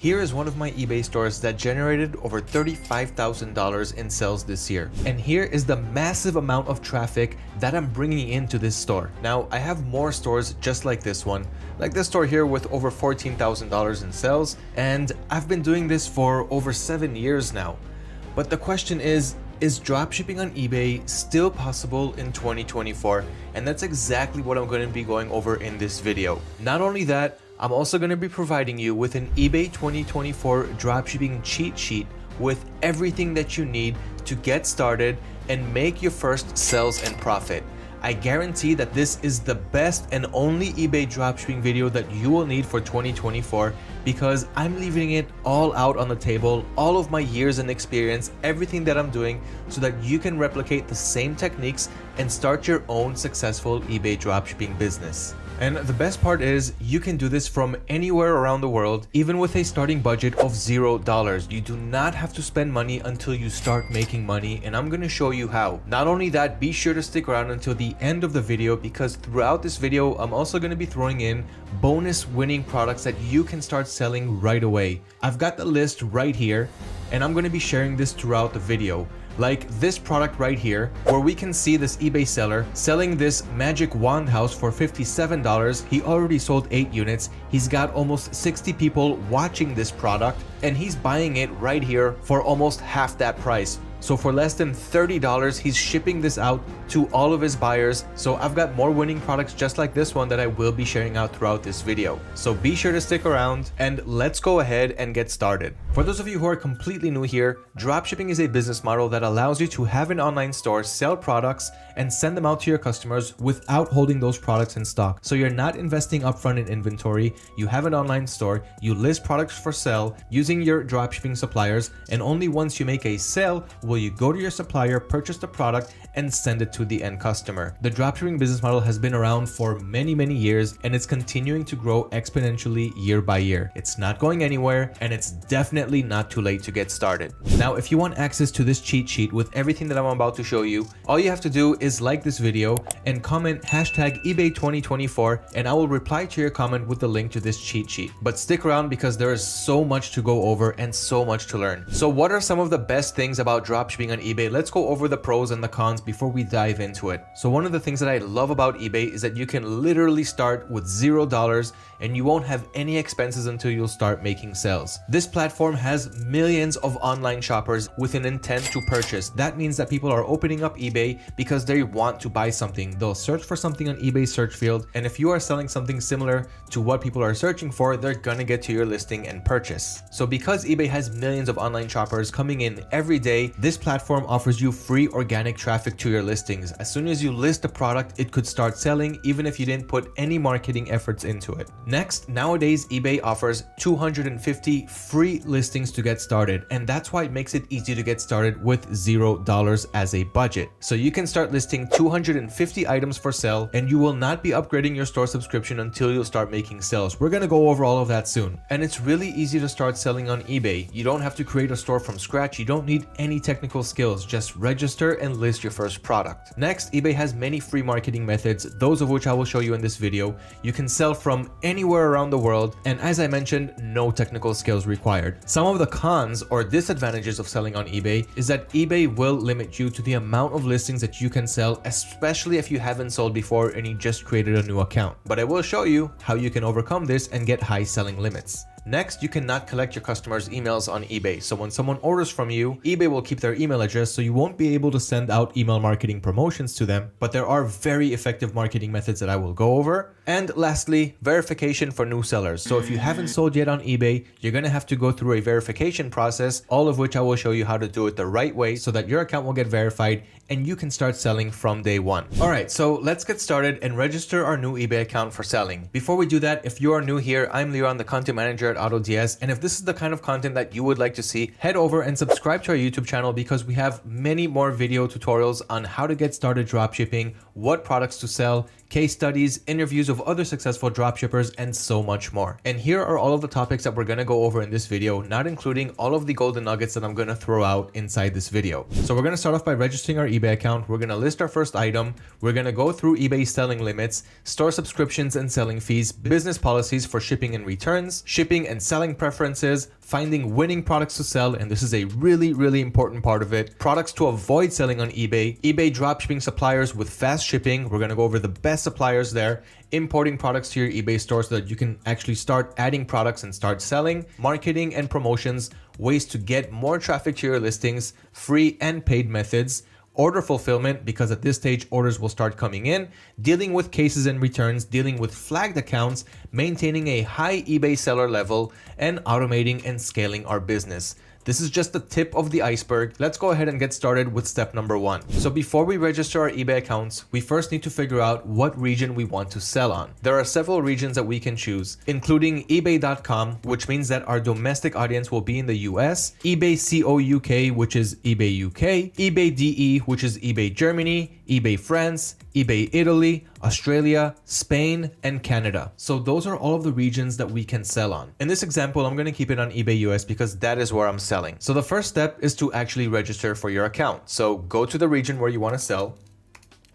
Here is one of my eBay stores that generated over $35,000 in sales this year. And here is the massive amount of traffic that I'm bringing into this store. Now, I have more stores just like this one, like this store here with over $14,000 in sales, and I've been doing this for over 7 years now. But the question is dropshipping on eBay still possible in 2024? And that's exactly what I'm going to be going over in this video. Not only that, I'm also going to be providing you with an eBay 2024 dropshipping cheat sheet with everything that you need to get started and make your first sales and profit. I guarantee that this is the best and only eBay dropshipping video that you will need for 2024 because I'm leaving it all out on the table, all of my years and experience, everything that I'm doing, so that you can replicate the same techniques and start your own successful eBay dropshipping business. And the best part is you can do this from anywhere around the world, even with a starting budget of $0. You do not have to spend money until you start making money, and I'm going to show you how. Not only that, be sure to stick around until the end of the video because throughout this video, I'm also going to be throwing in bonus winning products that you can start selling right away. I've got the list right here, and I'm going to be sharing this throughout the video. Like this product right here, where we can see this eBay seller selling this magic wand house for $57. He already sold 8 units. He's got almost 60 people watching this product, and he's buying it right here for almost half that price. So for less than $30, he's shipping this out to all of his buyers. So I've got more winning products just like this one that I will be sharing out throughout this video. So be sure to stick around and let's go ahead and get started. For those of you who are completely new here, dropshipping is a business model that allows you to have an online store, sell products, and send them out to your customers without holding those products in stock. So you're not investing upfront in inventory. You have an online store, you list products for sale using your dropshipping suppliers, and only once you make a sale will you go to your supplier, purchase the product, and send it to the end customer. The dropshipping business model has been around for many years, and it's continuing to grow exponentially year by year. It's not going anywhere, and it's definitely not too late to get started. Now, if you want access to this cheat sheet with everything that I'm about to show you, all you have to do is like this video and comment hashtag eBay 2024, and I will reply to your comment with the link to this cheat sheet. But stick around because there is so much to go over and so much to learn. So what are some of the best things about dropshipping on eBay? Let's go over the pros and the cons before we dive into it. So one of the things that I love about eBay is that you can literally start with $0 and you won't have any expenses until you'll start making sales. This platform has millions of online shoppers with an intent to purchase. That means that people are opening up eBay because they want to buy something. They'll search for something on eBay search field, and if you are selling something similar to what people are searching for, they're gonna get to your listing and purchase. So because eBay has millions of online shoppers coming in every day, this platform offers you free organic traffic to your listings. As soon as you list a product, it could start selling even if you didn't put any marketing efforts into it. Next, nowadays eBay offers 250 free listings to get started, and that's why it makes it easy to get started with $0 as a budget. So you can start listing 250 items for sale, and you will not be upgrading your store subscription until you start making sales. We're gonna go over all of that soon. And it's really easy to start selling on eBay. You don't have to create a store from scratch. You don't need any technical skills. Just register and list your first product. Next, eBay has many free marketing methods, those of which I will show you in this video. You can sell from anywhere around the world, and as I mentioned, no technical skills required. Some of the cons or disadvantages of selling on eBay is that eBay will limit you to the amount of listings that you can sell, especially if you haven't sold before and you just created a new account. But I will show you how you can overcome this and get high selling limits. Next, you cannot collect your customers' emails on eBay. So when someone orders from you, eBay will keep their email address, so you won't be able to send out email marketing promotions to them. But there are very effective marketing methods that I will go over. And lastly, verification for new sellers. So if you haven't sold yet on eBay, you're gonna have to go through a verification process, all of which I will show you how to do it the right way so that your account will get verified and you can start selling from day one. All right, so let's get started and register our new eBay account for selling. Before we do that, if you are new here, I'm Leon, the content manager at AutoDS, and if this is the kind of content that you would like to see, head over and subscribe to our YouTube channel because we have many more video tutorials on how to get started dropshipping, what products to sell, case studies, interviews of other successful dropshippers, and so much more. And here are all of the topics that we're gonna go over in this video, not including all of the golden nuggets that I'm gonna throw out inside this video. So we're gonna start off by registering our eBay account. We're gonna list our first item. We're gonna go through eBay selling limits, store subscriptions and selling fees, business policies for shipping and returns, shipping marketing and selling preferences, finding winning products to sell, and this is a really important part of it, products to avoid selling on eBay, eBay dropshipping suppliers with fast shipping, we're gonna go over the best suppliers there, importing products to your eBay store so that you can actually start adding products and start selling, marketing and promotions, ways to get more traffic to your listings, free and paid methods, order fulfillment, because at this stage orders will start coming in, dealing with cases and returns, dealing with flagged accounts, maintaining a high eBay seller level, and automating and scaling our business. This is just the tip of the iceberg. Let's go ahead and get started with step number 1. So before we register our eBay accounts, we first need to figure out what region we want to sell on. There are several regions that we can choose, including ebay.com, which means that our domestic audience will be in the US, eBay COUK, which is eBay UK, eBay DE, which is eBay Germany, eBay France, eBay Italy, Australia, Spain, and Canada. So those are all of the regions that we can sell on. In this example, I'm going to keep it on eBay US because that is where I'm selling. So the first step is to actually register for your account. So go to the region where you want to sell,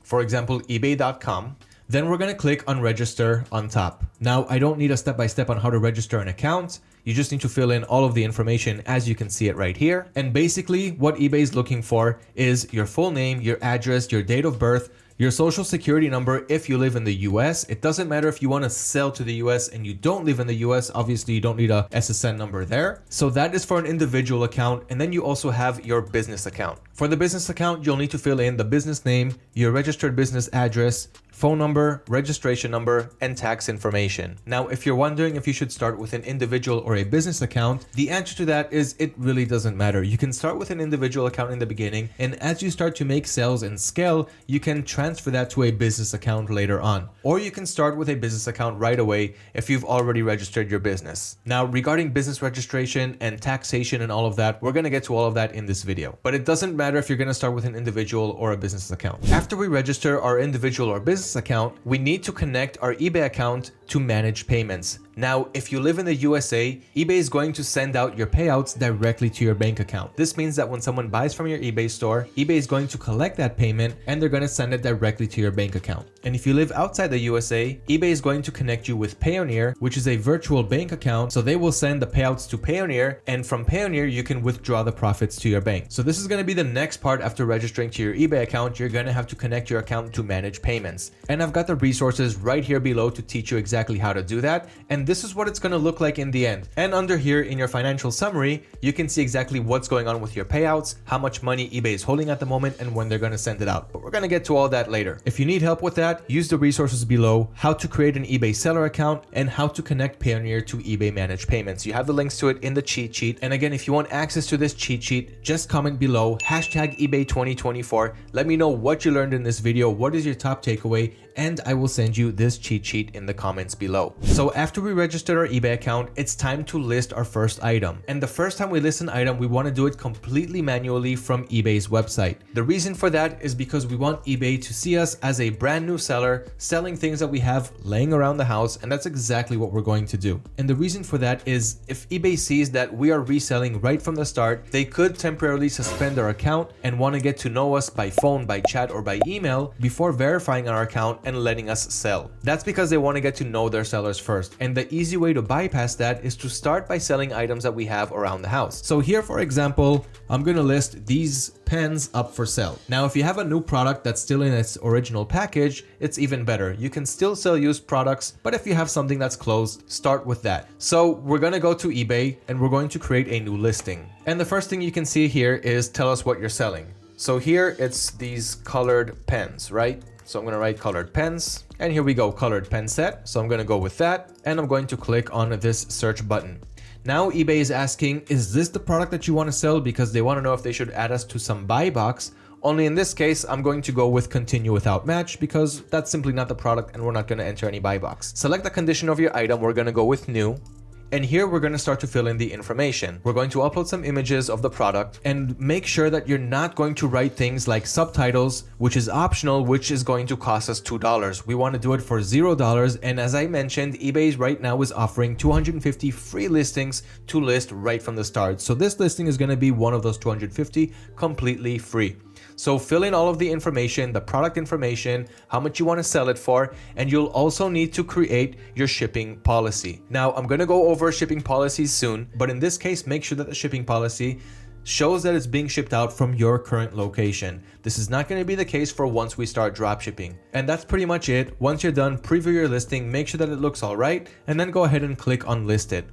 for example, ebay.com. Then we're going to click on register on top. Now, I don't need a step-by-step on how to register an account. You just need to fill in all of the information as you can see it right here. And basically what eBay is looking for is your full name, your address, your date of birth, your social security number if you live in the US. It doesn't matter if you want to sell to the US and you don't live in the US. Obviously, you don't need a SSN number there. So that is for an individual account. And then you also have your business account. For the business account, you'll need to fill in the business name, your registered business address, phone number, registration number, and tax information. Now, if you're wondering if you should start with an individual or a business account, the answer to that is it really doesn't matter. You can start with an individual account in the beginning, and as you start to make sales and scale, you can transfer that to a business account later on. Or you can start with a business account right away if you've already registered your business. Now, regarding business registration and taxation and all of that, we're gonna get to all of that in this video. But it doesn't matter if you're gonna start with an individual or a business account. After we register our individual or business account, we need to connect our eBay account to manage payments. Now, if you live in the USA, eBay is going to send out your payouts directly to your bank account. This means that when someone buys from your eBay store, eBay is going to collect that payment and they're going to send it directly to your bank account. And if you live outside the USA, eBay is going to connect you with Payoneer, which is a virtual bank account. So they will send the payouts to Payoneer, and from Payoneer, you can withdraw the profits to your bank. So this is going to be the next part after registering to your eBay account. You're going to have to connect your account to manage payments. And I've got the resources right here below to teach you exactly how to do that. And this is what it's going to look like in the end. And under here in your financial summary, you can see exactly what's going on with your payouts, how much money eBay is holding at the moment, and when they're going to send it out. But we're going to get to all that later. If you need help with that, use the resources below, how to create an eBay seller account and how to connect Payoneer to eBay managed payments. You have the links to it in the cheat sheet. And again, if you want access to this cheat sheet, just comment below #eBay2024. Let me know what you learned in this video. What is your top takeaway? And I will send you this cheat sheet in the comments below. So after we registered our eBay account, it's time to list our first item. And the first time we list an item, we want to do it completely manually from eBay's website. The reason for that is because we want eBay to see us as a brand new seller selling things that we have laying around the house, and that's exactly what we're going to do. And the reason for that is if eBay sees that we are reselling right from the start, they could temporarily suspend our account and want to get to know us by phone, by chat, or by email before verifying our account and letting us sell. That's because they want to get to know their sellers first. And the easy way to bypass that is to start by selling items that we have around the house. So here, for example, I'm going to list these pens up for sale. Now, if you have a new product that's still in its original package, it's even better. You can still sell used products, but if you have something that's closed, start with that. So we're going to go to eBay and we're going to create a new listing. And the first thing you can see here is tell us what you're selling. So here it's these colored pens, right? So I'm going to write colored pens, and here we go, colored pen set. So I'm going to go with that, and I'm going to click on this search button. Now eBay is asking, is this the product that you want to sell? Because they want to know if they should add us to some buy box. Only in this case, I'm going to go with continue without match because that's simply not the product and we're not going to enter any buy box. Select the condition of your item. We're going to go with new. And here we're going to start to fill in the information. We're going to upload some images of the product and make sure that you're not going to write things like subtitles, which is optional, which is going to cost us $2. We want to do it for $0. And as I mentioned, eBay right now is offering 250 free listings to list right from the start. So this listing is going to be one of those 250 completely free. So fill in all of the information, the product information, how much you want to sell it for, and you'll also need to create your shipping policy. Now, I'm going to go over shipping policies soon, but in this case, make sure that the shipping policy shows that it's being shipped out from your current location. This is not going to be the case for once we start dropshipping. And that's pretty much it. Once you're done, preview your listing, make sure that it looks all right, and then go ahead and click on list it.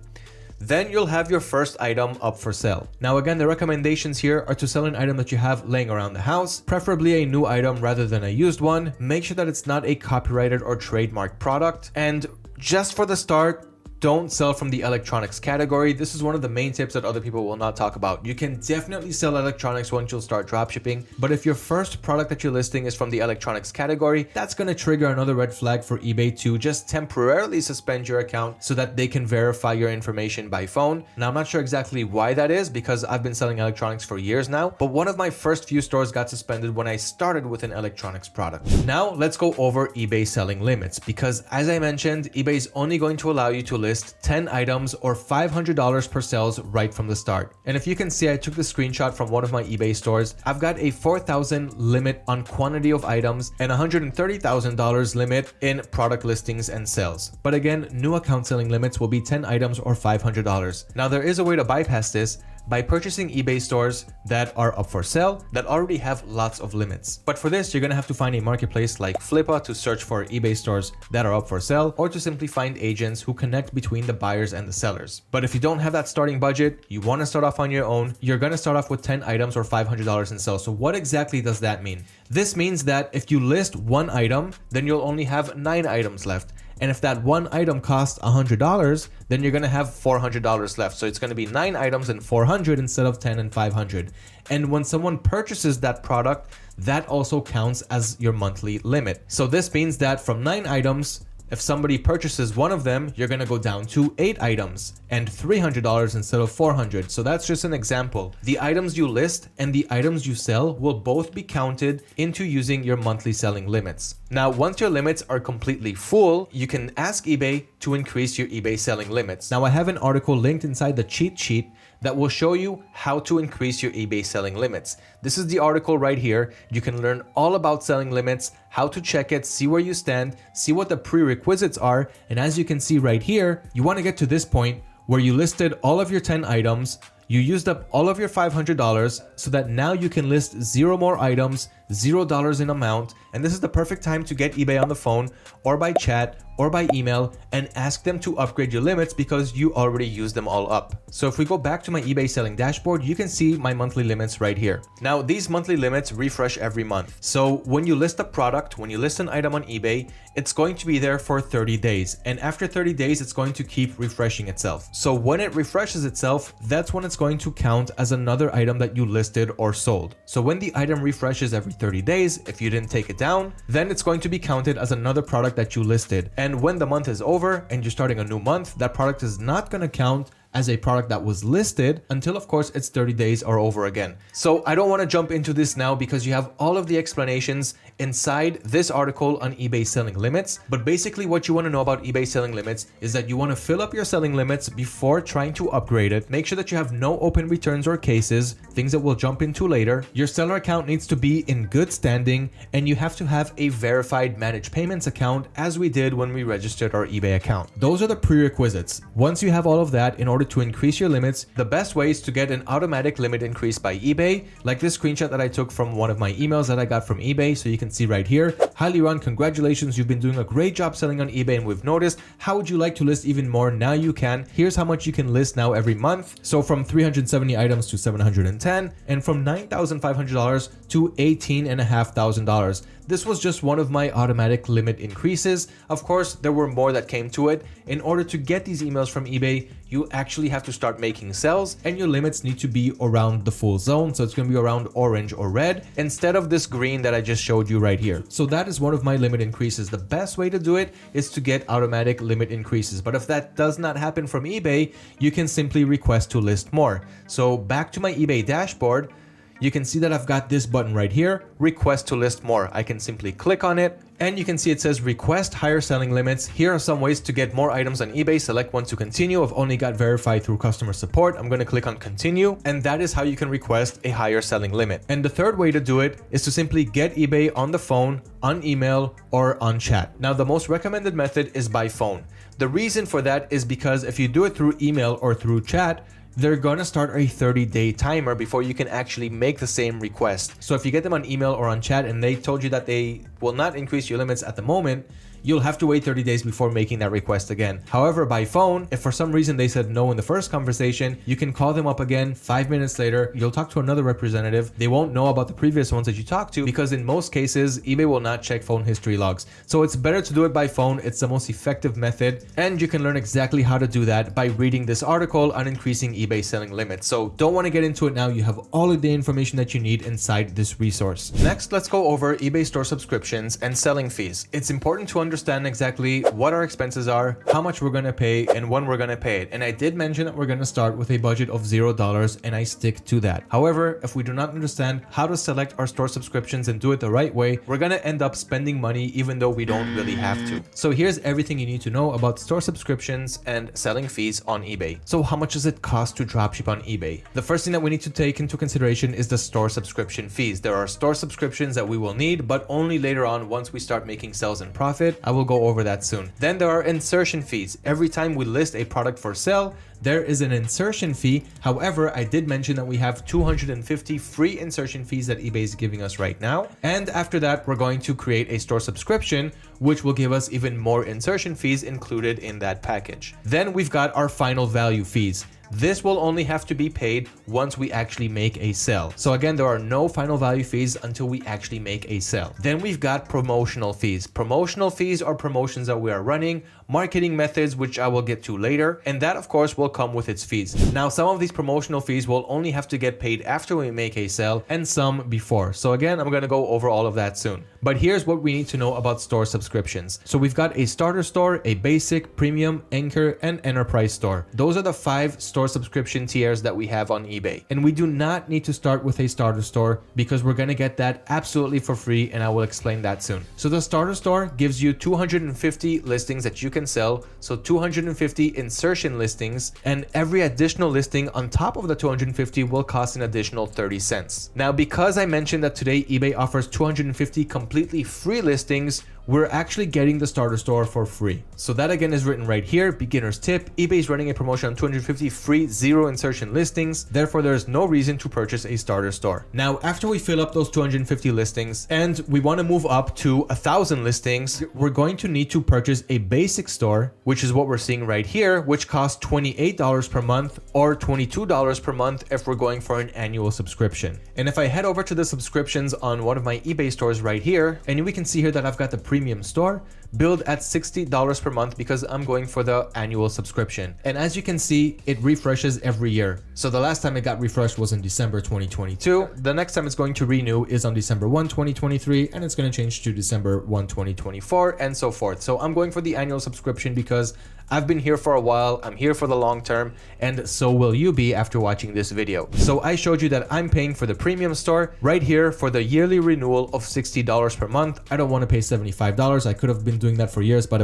Then you'll have your first item up for sale. Now again, the recommendations here are to sell an item that you have laying around the house, preferably a new item rather than a used one. Make sure that it's not a copyrighted or trademarked product. And just for the start, don't sell from the electronics category. This is one of the main tips that other people will not talk about. You can definitely sell electronics once you'll start dropshipping, but if your first product that you're listing is from the electronics category, that's going to trigger another red flag for eBay to just temporarily suspend your account so that they can verify your information by phone. Now, I'm not sure exactly why that is because I've been selling electronics for years now, but one of my first few stores got suspended when I started with an electronics product. Now, let's go over eBay selling limits because as I mentioned, eBay is only going to allow you to list 10 items or $500 per sales right from the start. And if you can see, I took the screenshot from one of my eBay stores. I've got a 4,000 limit on quantity of items and $130,000 limit in product listings and sales. But again, new account selling limits will be 10 items or $500. Now there is a way to bypass this by purchasing eBay stores that are up for sale that already have lots of limits. But for this, you're gonna have to find a marketplace like Flippa to search for eBay stores that are up for sale, or to simply find agents who connect between the buyers and the sellers. But if you don't have that starting budget, you wanna start off on your own, you're gonna start off with 10 items or $500 in sales. So what exactly does that mean? This means that if you list one item, then you'll only have 9 items left. And if that one item costs $100, then you're gonna have $400 left. So it's gonna be 9 items and 400 instead of 10 and 500. And when someone purchases that product, that also counts as your monthly limit. So this means that from 9 items, if somebody purchases one of them, you're gonna go down to 8 items and $300 instead of $400. So that's just an example. The items you list and the items you sell will both be counted into using your monthly selling limits. Now, once your limits are completely full, you can ask eBay to increase your eBay selling limits. Now, I have an article linked inside the cheat sheet that will show you how to increase your eBay selling limits. This is the article right here. You can learn all about selling limits, how to check it, see where you stand, see what the prerequisites are. And as you can see right here, you want to get to this point where you listed all of your 10 items, you used up all of your $500 so that now you can list 0 more items, $0 in amount. And this is the perfect time to get eBay on the phone or by chat or by email and ask them to upgrade your limits because you already used them all up. So if we go back to my eBay selling dashboard, you can see my monthly limits right here. Now, these monthly limits refresh every month. So when you list a product, when you list an item on eBay, it's going to be there for 30 days. And after 30 days, it's going to keep refreshing itself. So when it refreshes itself, that's when it's going to count as another item that you listed or sold. So when the item refreshes every 30 days, if you didn't take it down, then it's going to be counted as another product that you listed. And when the month is over and you're starting a new month, that product is not going to count as a product that was listed until, of course, it's 30 days or over again. So I don't want to jump into this now because you have all of the explanations inside this article on eBay selling limits. But basically what you want to know about eBay selling limits is that you want to fill up your selling limits before trying to upgrade it. Make sure that you have no open returns or cases, things that we'll jump into later. Your seller account needs to be in good standing, and you have to have a verified managed payments account, as we did when we registered our eBay account. Those are the prerequisites. Once you have all of that, in order to increase your limits, the best way is to get an automatic limit increase by eBay, like this screenshot that I took from one of my emails that I got from eBay. So you can see right here, "Hi Liran, congratulations, you've been doing a great job selling on eBay and we've noticed. How would you like to list even more? Now you can. Here's how much you can list now every month." So from 370 items to 710, and from $9,500 to $18,500. This was just one of my automatic limit increases. Of course, there were more that came to it. In order to get these emails from eBay, you actually have to start making sales, and your limits need to be around the full zone. So it's going to be around orange or red instead of this green that I just showed you right here. So that is one of my limit increases. The best way to do it is to get automatic limit increases. But if that does not happen from eBay, you can simply request to list more. So back to my eBay dashboard, you can see that I've got this button right here, request to list more. I can simply click on it and you can see it says request higher selling limits. Here are some ways to get more items on eBay. Select one to continue. I've only got verified through customer support. I'm going to click on continue, and that is how you can request a higher selling limit. And the third way to do it is to simply get eBay on the phone, on email, or on chat. Now, the most recommended method is by phone. The reason for that is because if you do it through email or through chat, they're gonna start a 30-day timer before you can actually make the same request. So if you get them on email or on chat and they told you that they will not increase your limits at the moment, you'll have to wait 30 days before making that request again. However, by phone, if for some reason they said no in the first conversation, you can call them up again 5 minutes later. You'll talk to another representative. They won't know about the previous ones that you talked to because in most cases, eBay will not check phone history logs. So it's better to do it by phone. It's the most effective method, and you can learn exactly how to do that by reading this article on increasing eBay selling limits. So don't want to get into it now. You have all of the information that you need inside this resource. Next, let's go over eBay store subscriptions and selling fees. It's important to understand exactly what our expenses are, how much we're going to pay, and when we're going to pay it. And I did mention that we're going to start with a budget of $0, and I stick to that. However, if we do not understand how to select our store subscriptions and do it the right way, we're going to end up spending money even though we don't really have to. So here's everything you need to know about store subscriptions and selling fees on eBay. So how much does it cost to dropship on eBay? The first thing that we need to take into consideration is the store subscription fees. There are store subscriptions that we will need, but only later on once we start making sales and profit. I will go over that soon. Then there are insertion fees. Every time we list a product for sale, there is an insertion fee. However, I did mention that we have 250 free insertion fees that eBay is giving us right now. And after that, we're going to create a store subscription, which will give us even more insertion fees included in that package. Then we've got our final value fees. This will only have to be paid once we actually make a sale. So again, there are no final value fees until we actually make a sale. Then we've got promotional fees. Promotional fees are promotions that we are running, marketing methods, which I will get to later. And that of course will come with its fees. Now, some of these promotional fees will only have to get paid after we make a sale and some before. So again, I'm going to go over all of that soon. But here's what we need to know about store subscriptions. So we've got a starter store, a basic, premium, anchor, and enterprise store. Those are the 5 store subscription tiers that we have on eBay. And we do not need to start with a starter store because we're going to get that absolutely for free, and I will explain that soon. So the starter store gives you 250 listings that you can sell. So 250 insertion listings, and every additional listing on top of the 250 will cost an additional 30 cents. Now, because I mentioned that today eBay offers 250 completely free listings, we're actually getting the starter store for free. So that again is written right here, beginner's tip. eBay is running a promotion on 250 free 0 insertion listings. Therefore, there is no reason to purchase a starter store. Now, after we fill up those 250 listings and we want to move up to 1,000 listings, we're going to need to purchase a basic store, which is what we're seeing right here, which costs $28 per month or $22 per month if we're going for an annual subscription. And if I head over to the subscriptions on one of my eBay stores right here, and we can see here that I've got the premium store, billed at $60 per month because I'm going for the annual subscription. And as you can see, it refreshes every year. So the last time it got refreshed was in December 2022. The next time it's going to renew is on December 1, 2023, and it's going to change to December 1, 2024, and so forth. So I'm going for the annual subscription because I've been here for a while, I'm here for the long term, and so will you be after watching this video. So I showed you that I'm paying for the premium store right here for the yearly renewal of $60 per month. I don't want to pay $75. I could have been doing that for years, but I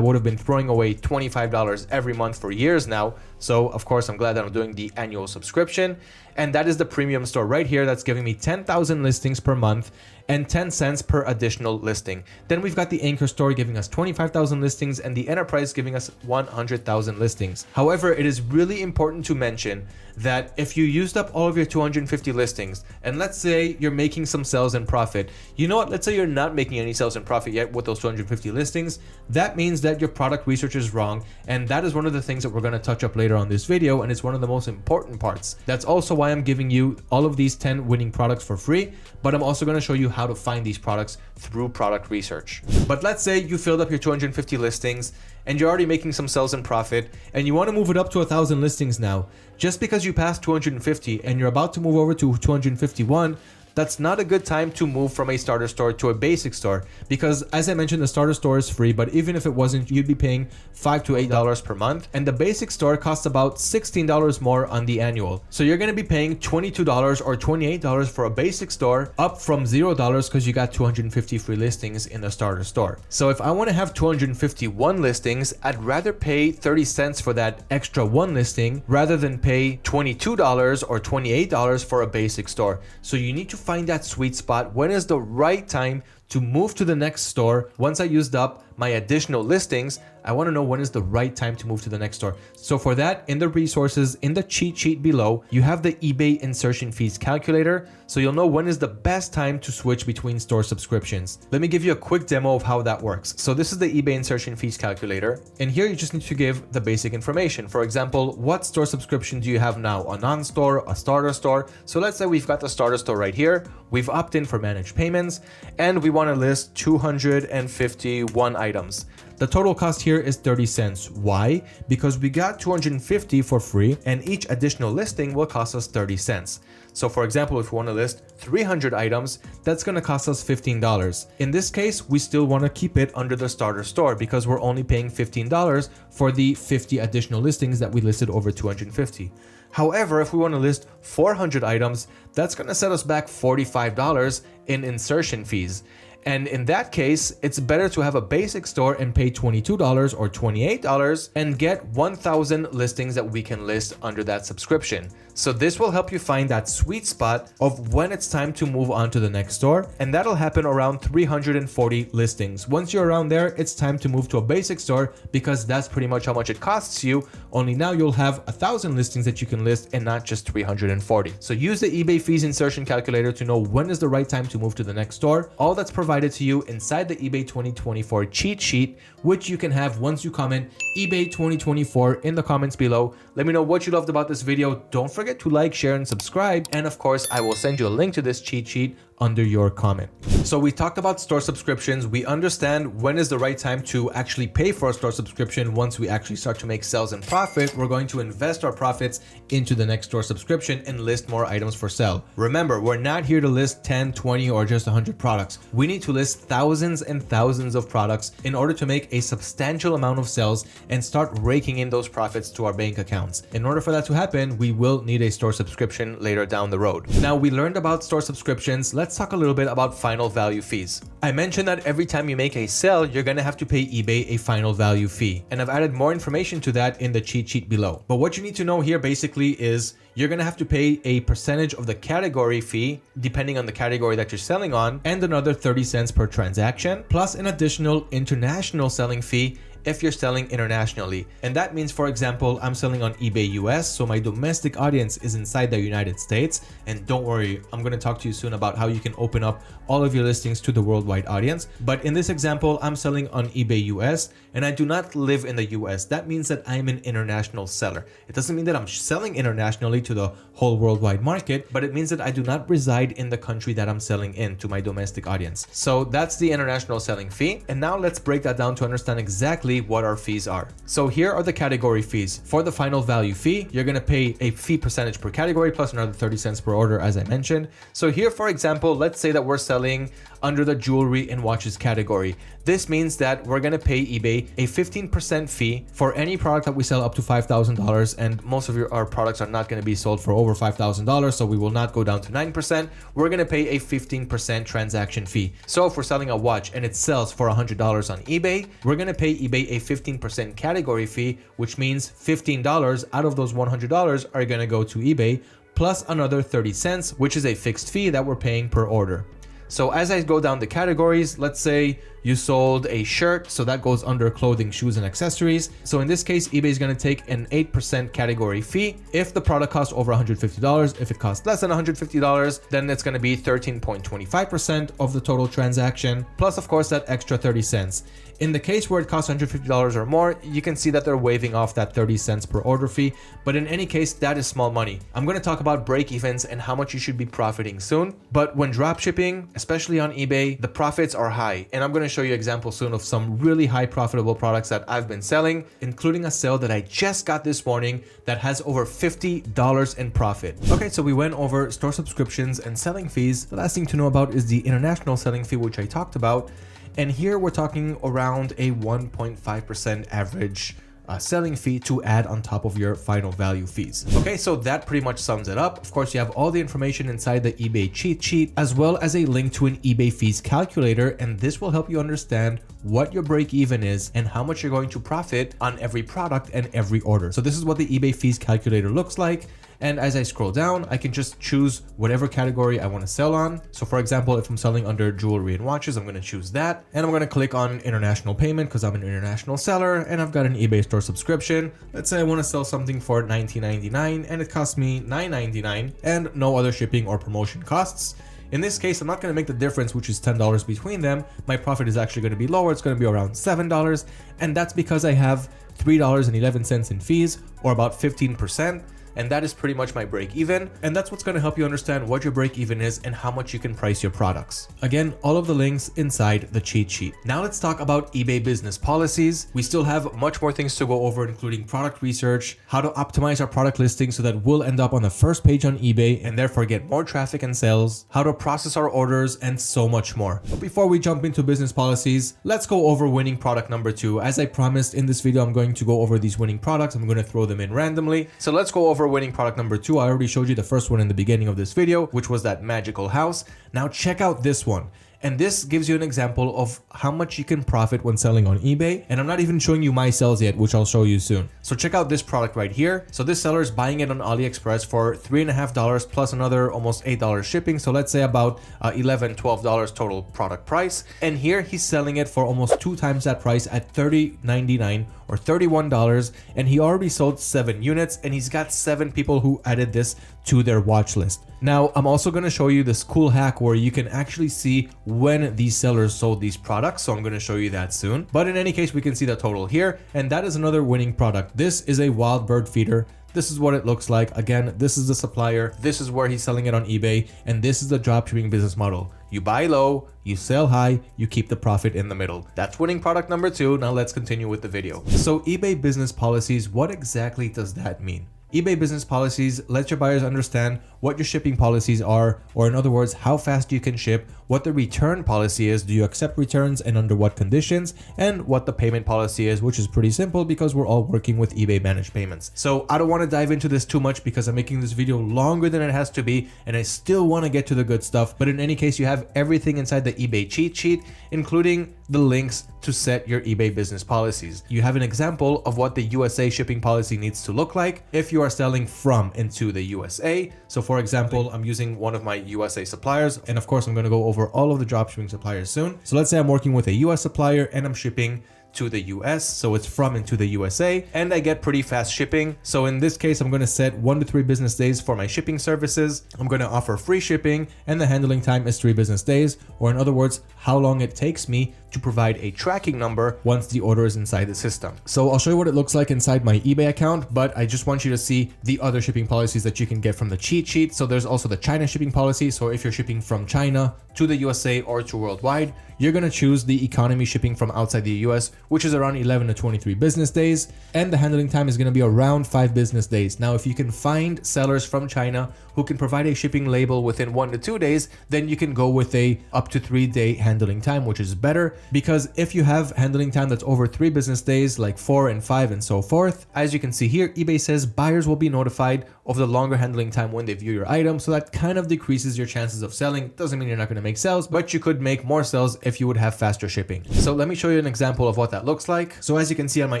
would have been throwing away $25 every month for years now. So of course, I'm glad that I'm doing the annual subscription. And that is the premium store right here that's giving me 10,000 listings per month and 10 cents per additional listing. Then we've got the anchor store giving us 25,000 listings and the enterprise giving us 100,000 listings. However, it is really important to mention that if you used up all of your 250 listings, and let's say you're making some sales and profit, you know what, let's say you're not making any sales and profit yet with those 250 listings, that means that your product research is wrong. And that is one of the things that we're going to touch up later on this video, and it's one of the most important parts. That's also why I'm giving you all of these 10 winning products for free, but I'm also going to show you how to find these products through product research. But let's say you filled up your 250 listings and you're already making some sales and profit, and you want to move it up to 1,000 listings now. Just because you passed 250 and you're about to move over to 251 that's not a good time to move from a starter store to a basic store, because as I mentioned, the starter store is free, but even if it wasn't, you'd be paying $5 to $8 per month, and the basic store costs about $16 more on the annual. So you're going to be paying $22 or $28 for a basic store, up from $0 because you got 250 free listings in the starter store. So if I want to have 251 listings, I'd rather pay 30 cents for that extra one listing rather than pay $22 or $28 for a basic store. So you need to find that sweet spot. When is the right time to move to the next store? Once I used up my additional listings, I want to know when is the right time to move to the next store. So for that, in the resources, in the cheat sheet below, you have the eBay insertion fees calculator. So you'll know when is the best time to switch between store subscriptions. Let me give you a quick demo of how that works. So this is the eBay insertion fees calculator. And here you just need to give the basic information. For example, what store subscription do you have now? A non-store, a starter store. So let's say we've got the starter store right here. We've opted in for managed payments and we want to list 251 items. The total cost here is 30 cents. Why? Because we got 250 for free and each additional listing will cost us 30 cents. So for example, if we want to list 300 items, that's going to cost us $15. In this case, we still want to keep it under the starter store because we're only paying $15 for the 50 additional listings that we listed over 250. However, if we want to list 400 items, that's going to set us back $45 in insertion fees. And in that case, it's better to have a basic store and pay $22 or $28 and get 1,000 listings that we can list under that subscription. So this will help you find that sweet spot of when it's time to move on to the next store. And that'll happen around 340 listings. Once you're around there, it's time to move to a basic store because that's pretty much how much it costs you. Only now you'll have 1,000 listings that you can list and not just 340. So use the eBay fees insertion calculator to know when is the right time to move to the next store. All that's provided to you inside the eBay 2024 cheat sheet, which you can have once you comment eBay 2024 in the comments below. Let me know what you loved about this video. Don't forget to like, share, and subscribe. And of course, I will send you a link to this cheat sheet under your comment. So we talked about store subscriptions. We understand when is the right time to actually pay for a store subscription. Once we actually start to make sales and profit, we're going to invest our profits into the next store subscription and list more items for sale. Remember, we're not here to list 10, 20, or just 100 products. We need to list thousands and thousands of products in order to make a substantial amount of sales and start raking in those profits to our bank accounts. In order for that to happen, we will need a store subscription later down the road. Now we learned about store subscriptions. Let's talk a little bit about final value fees. I mentioned that every time you make a sale, you're going to have to pay eBay a final value fee. And I've added more information to that in the cheat sheet below. But what you need to know here basically is you're going to have to pay a percentage of the category fee, depending on the category that you're selling on, and another 30 cents per transaction, plus an additional international selling fee if you're selling internationally. And that means, for example, I'm selling on eBay US, so my domestic audience is inside the United States. And don't worry, I'm going to talk to you soon about how you can open up all of your listings to the worldwide audience. But in this example, I'm selling on eBay US and I do not live in the US. That means that I'm an international seller. It doesn't mean that I'm selling internationally to the whole worldwide market, but it means that I do not reside in the country that I'm selling in to my domestic audience. So that's the international selling fee. And now let's break that down to understand exactly what our fees are. So here are the category fees. For the final value fee, you're going to pay a fee percentage per category plus another 30 cents per order, as I mentioned. So here, for example, let's say that we're selling under the jewelry and watches category. This means that we're going to pay eBay a 15% fee for any product that we sell up to $5,000. And most of our products are not going to be sold for over $5,000. So we will not go down to 9%. We're going to pay a 15% transaction fee. So if we're selling a watch and it sells for $100 on eBay, we're going to pay eBay a 15% category fee, which means $15 out of those $100 are going to go to eBay, plus another 30 cents, which is a fixed fee that we're paying per order. So as I go down the categories, let's say you sold a shirt, so that goes under clothing, shoes, and accessories. So in this case, eBay is going to take an 8% category fee. If the product costs over $150, if it costs less than $150, then it's going to be 13.25% of the total transaction, plus of course that extra 30 cents. In the case where it costs $150 or more, you can see that they're waiving off that 30 cents per order fee. But in any case, that is small money. I'm going to talk about break evens and how much you should be profiting soon. But when dropshipping, especially on eBay, the profits are high. And I'm going to show you examples soon of some really high profitable products that I've been selling, including a sale that I just got this morning that has over $50 in profit. Okay, so we went over store subscriptions and selling fees. The last thing to know about is the international selling fee, which I talked about. And here we're talking around a 1.5% average selling fee to add on top of your final value fees. Okay, so that pretty much sums it up. Of course, you have all the information inside the eBay cheat sheet, as well as a link to an eBay fees calculator, and this will help you understand what your break even is and how much you're going to profit on every product and every order. So this is what the eBay fees calculator looks like. And as I scroll down, I can just choose whatever category I want to sell on. So for example, if I'm selling under jewelry and watches, I'm going to choose that. And I'm going to click on international payment because I'm an international seller and I've got an eBay store subscription. Let's say I want to sell something for $19.99 and it costs me $9.99 and no other shipping or promotion costs. In this case, I'm not going to make the difference, which is $10 between them. My profit is actually going to be lower. It's going to be around $7. And that's because I have $3.11 in fees, or about 15%. And that is pretty much my break even. And that's what's going to help you understand what your break even is and how much you can price your products. Again, all of the links inside the cheat sheet. Now let's talk about eBay business policies. We still have much more things to go over, including product research, how to optimize our product listing so that we'll end up on the first page on eBay and therefore get more traffic and sales, how to process our orders, and so much more. But before we jump into business policies, let's go over winning product number 2. As I promised in this video, I'm going to go over these winning products. I'm going to throw them in randomly. So let's go over winning product number 2. I already showed you the first one in the beginning of this video, which was that magical house. Now check out this one. And this gives you an example of how much you can profit when selling on eBay. And I'm not even showing you my sales yet, which I'll show you soon. So check out this product right here. So this seller is buying it on AliExpress for $3.50 plus another almost $8 shipping. So let's say about $11, $12 total product price. And here he's selling it for almost 2 times that price at $30.99 or $31. And he already sold 7 units and he's got 7 people who added this to their watch list. Now, I'm also going to show you this cool hack where you can actually see when these sellers sold these products. So I'm going to show you that soon. But in any case, we can see the total here. And that is another winning product. This is a wild bird feeder. This is what it looks like. Again, this is the supplier. This is where he's selling it on eBay. And this is the dropshipping business model. You buy low, you sell high, you keep the profit in the middle. That's winning product number 2. Now let's continue with the video. So eBay business policies, what exactly does that mean? eBay business policies let your buyers understand what your shipping policies are, or in other words, how fast you can ship, what the return policy is, do you accept returns and under what conditions, and what the payment policy is, which is pretty simple because we're all working with eBay managed payments. So I don't want to dive into this too much because I'm making this video longer than it has to be, and I still want to get to the good stuff. But in any case, you have everything inside the eBay cheat sheet, including the links to set your eBay business policies. You have an example of what the USA shipping policy needs to look like if you are selling from and to the USA. So for example, I'm using one of my USA suppliers, and of course I'm going to go over all of the dropshipping suppliers soon. So let's say I'm working with a US supplier and I'm shipping to the US, so it's from and to the USA, and I get pretty fast shipping. So in this case, I'm going to set 1 to 3 business days for my shipping services. I'm going to offer free shipping, and the handling time is 3 business days, or in other words, how long it takes me to provide a tracking number once the order is inside the system. So I'll show you what it looks like inside my eBay account, but I just want you to see the other shipping policies that you can get from the cheat sheet. So there's also the China shipping policy. So if you're shipping from China to the USA or to worldwide, you're going to choose the economy shipping from outside the US, which is around 11 to 23 business days. And the handling time is going to be around 5 business days. Now, if you can find sellers from China who can provide a shipping label within 1 to 2 days, then you can go with a up to 3-day handling time, which is better, because if you have handling time that's over 3 business days, like 4 and 5 and so forth, as you can see here, eBay says buyers will be notified of the longer handling time when they view your item. So that kind of decreases your chances of selling. Doesn't mean you're not going to make sales, but you could make more sales if you would have faster shipping. So let me show you an example of what that looks like. So as you can see on my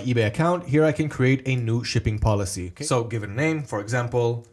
eBay account, here I can create a new shipping policy. Okay. So give it a name, for example,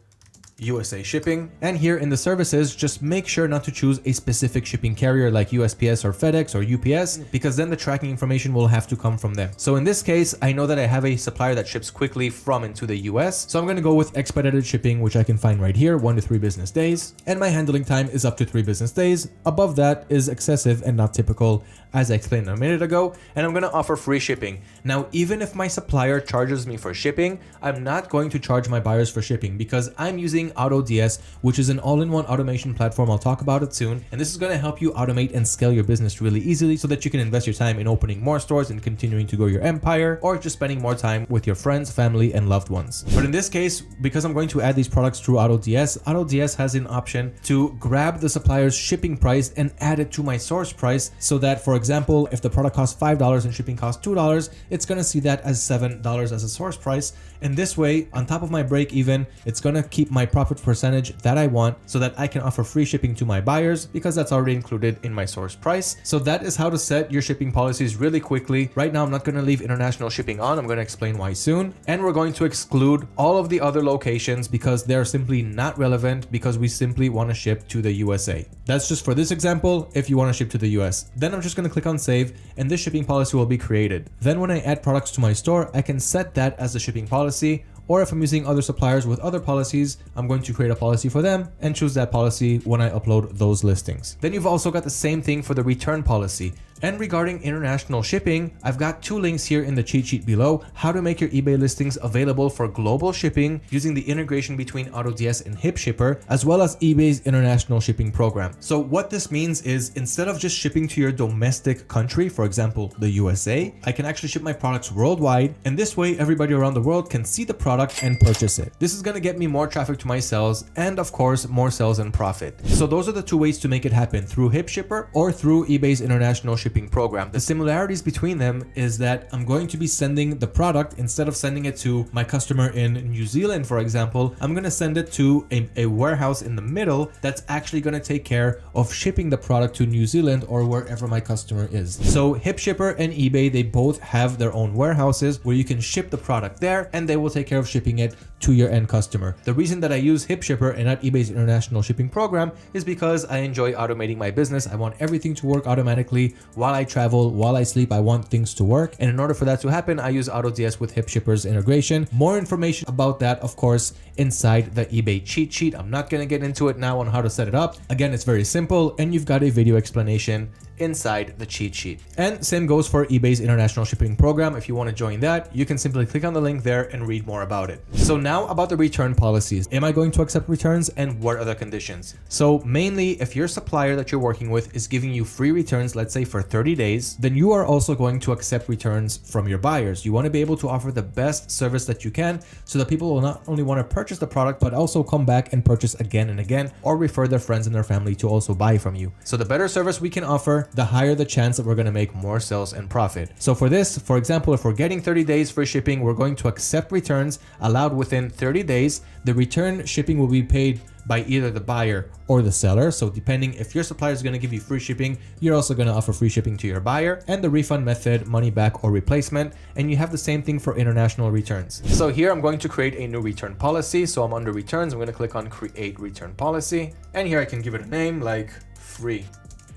USA shipping. And here in the services, just make sure not to choose a specific shipping carrier like USPS or FedEx or UPS, because then the tracking information will have to come from them. So in this case, I know that I have a supplier that ships quickly from and to the US. So I'm going to go with expedited shipping, which I can find right here, 1 to 3 business days. And my handling time is up to 3 business days. Above that is excessive and not typical. as I explained a minute ago, and I'm going to offer free shipping. Now, even if my supplier charges me for shipping, I'm not going to charge my buyers for shipping because I'm using AutoDS, which is an all-in-one automation platform. I'll talk about it soon. And this is going to help you automate and scale your business really easily so that you can invest your time in opening more stores and continuing to grow your empire, or just spending more time with your friends, family, and loved ones. But in this case, because I'm going to add these products through AutoDS, AutoDS has an option to grab the supplier's shipping price and add it to my source price so that, for example, if the product costs $5 and shipping costs $2, it's going to see that as $7 as a source price. And this way, on top of my break even, it's going to keep my profit percentage that I want so that I can offer free shipping to my buyers because that's already included in my source price. So that is how to set your shipping policies really quickly. Right now, I'm not going to leave international shipping on. I'm going to explain why soon. And we're going to exclude all of the other locations because they're simply not relevant because we simply want to ship to the USA. That's just for this example, if you want to ship to the US. Then I'm just going to click on save and this shipping policy will be created. Then when I add products to my store, I can set that as a shipping policy. Or if I'm using other suppliers with other policies, I'm going to create a policy for them and choose that policy when I upload those listings. Then you've also got the same thing for the return policy. And regarding international shipping, I've got 2 links here in the cheat sheet below, how to make your eBay listings available for global shipping using the integration between AutoDS and HipShipper, as well as eBay's international shipping program. So what this means is instead of just shipping to your domestic country, for example, the USA, I can actually ship my products worldwide. And this way, everybody around the world can see the product and purchase it. This is going to get me more traffic to my sales and of course, more sales and profit. So those are the 2 ways to make it happen, through HipShipper or through eBay's international shipping program. The similarities between them is that I'm going to be sending the product, instead of sending it to my customer in New Zealand, for example, I'm going to send it to a warehouse in the middle that's actually going to take care of shipping the product to New Zealand or wherever my customer is. So HipShipper and eBay, they both have their own warehouses where you can ship the product there and they will take care of shipping it to your end customer. The reason that I use HipShipper and not eBay's international shipping program is because I enjoy automating my business. I want everything to work automatically while I travel, while I sleep. I want things to work. And in order for that to happen, I use AutoDS with HipShipper's integration. More information about that, of course, inside the eBay cheat sheet. I'm not going to get into it now on how to set it up. Again, it's very simple and you've got a video explanation inside the cheat sheet. And same goes for eBay's international shipping program. If you want to join that, you can simply click on the link there and read more about it. So now about the return policies. Am I going to accept returns and what are the conditions? So mainly if your supplier that you're working with is giving you free returns, let's say for 30 days, then you are also going to accept returns from your buyers. You want to be able to offer the best service that you can so that people will not only want to purchase the product, but also come back and purchase again and again, or refer their friends and their family to also buy from you. So the better service we can offer, the higher the chance that we're going to make more sales and profit. So for this, for example, if we're getting 30 days free shipping, we're going to accept returns allowed within 30 days. The return shipping will be paid by either the buyer or the seller. So depending if your supplier is going to give you free shipping, you're also going to offer free shipping to your buyer, and the refund method, money back or replacement. And you have the same thing for international returns. So here I'm going to create a new return policy. So I'm under returns. I'm going to click on create return policy. And here I can give it a name like free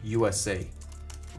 USA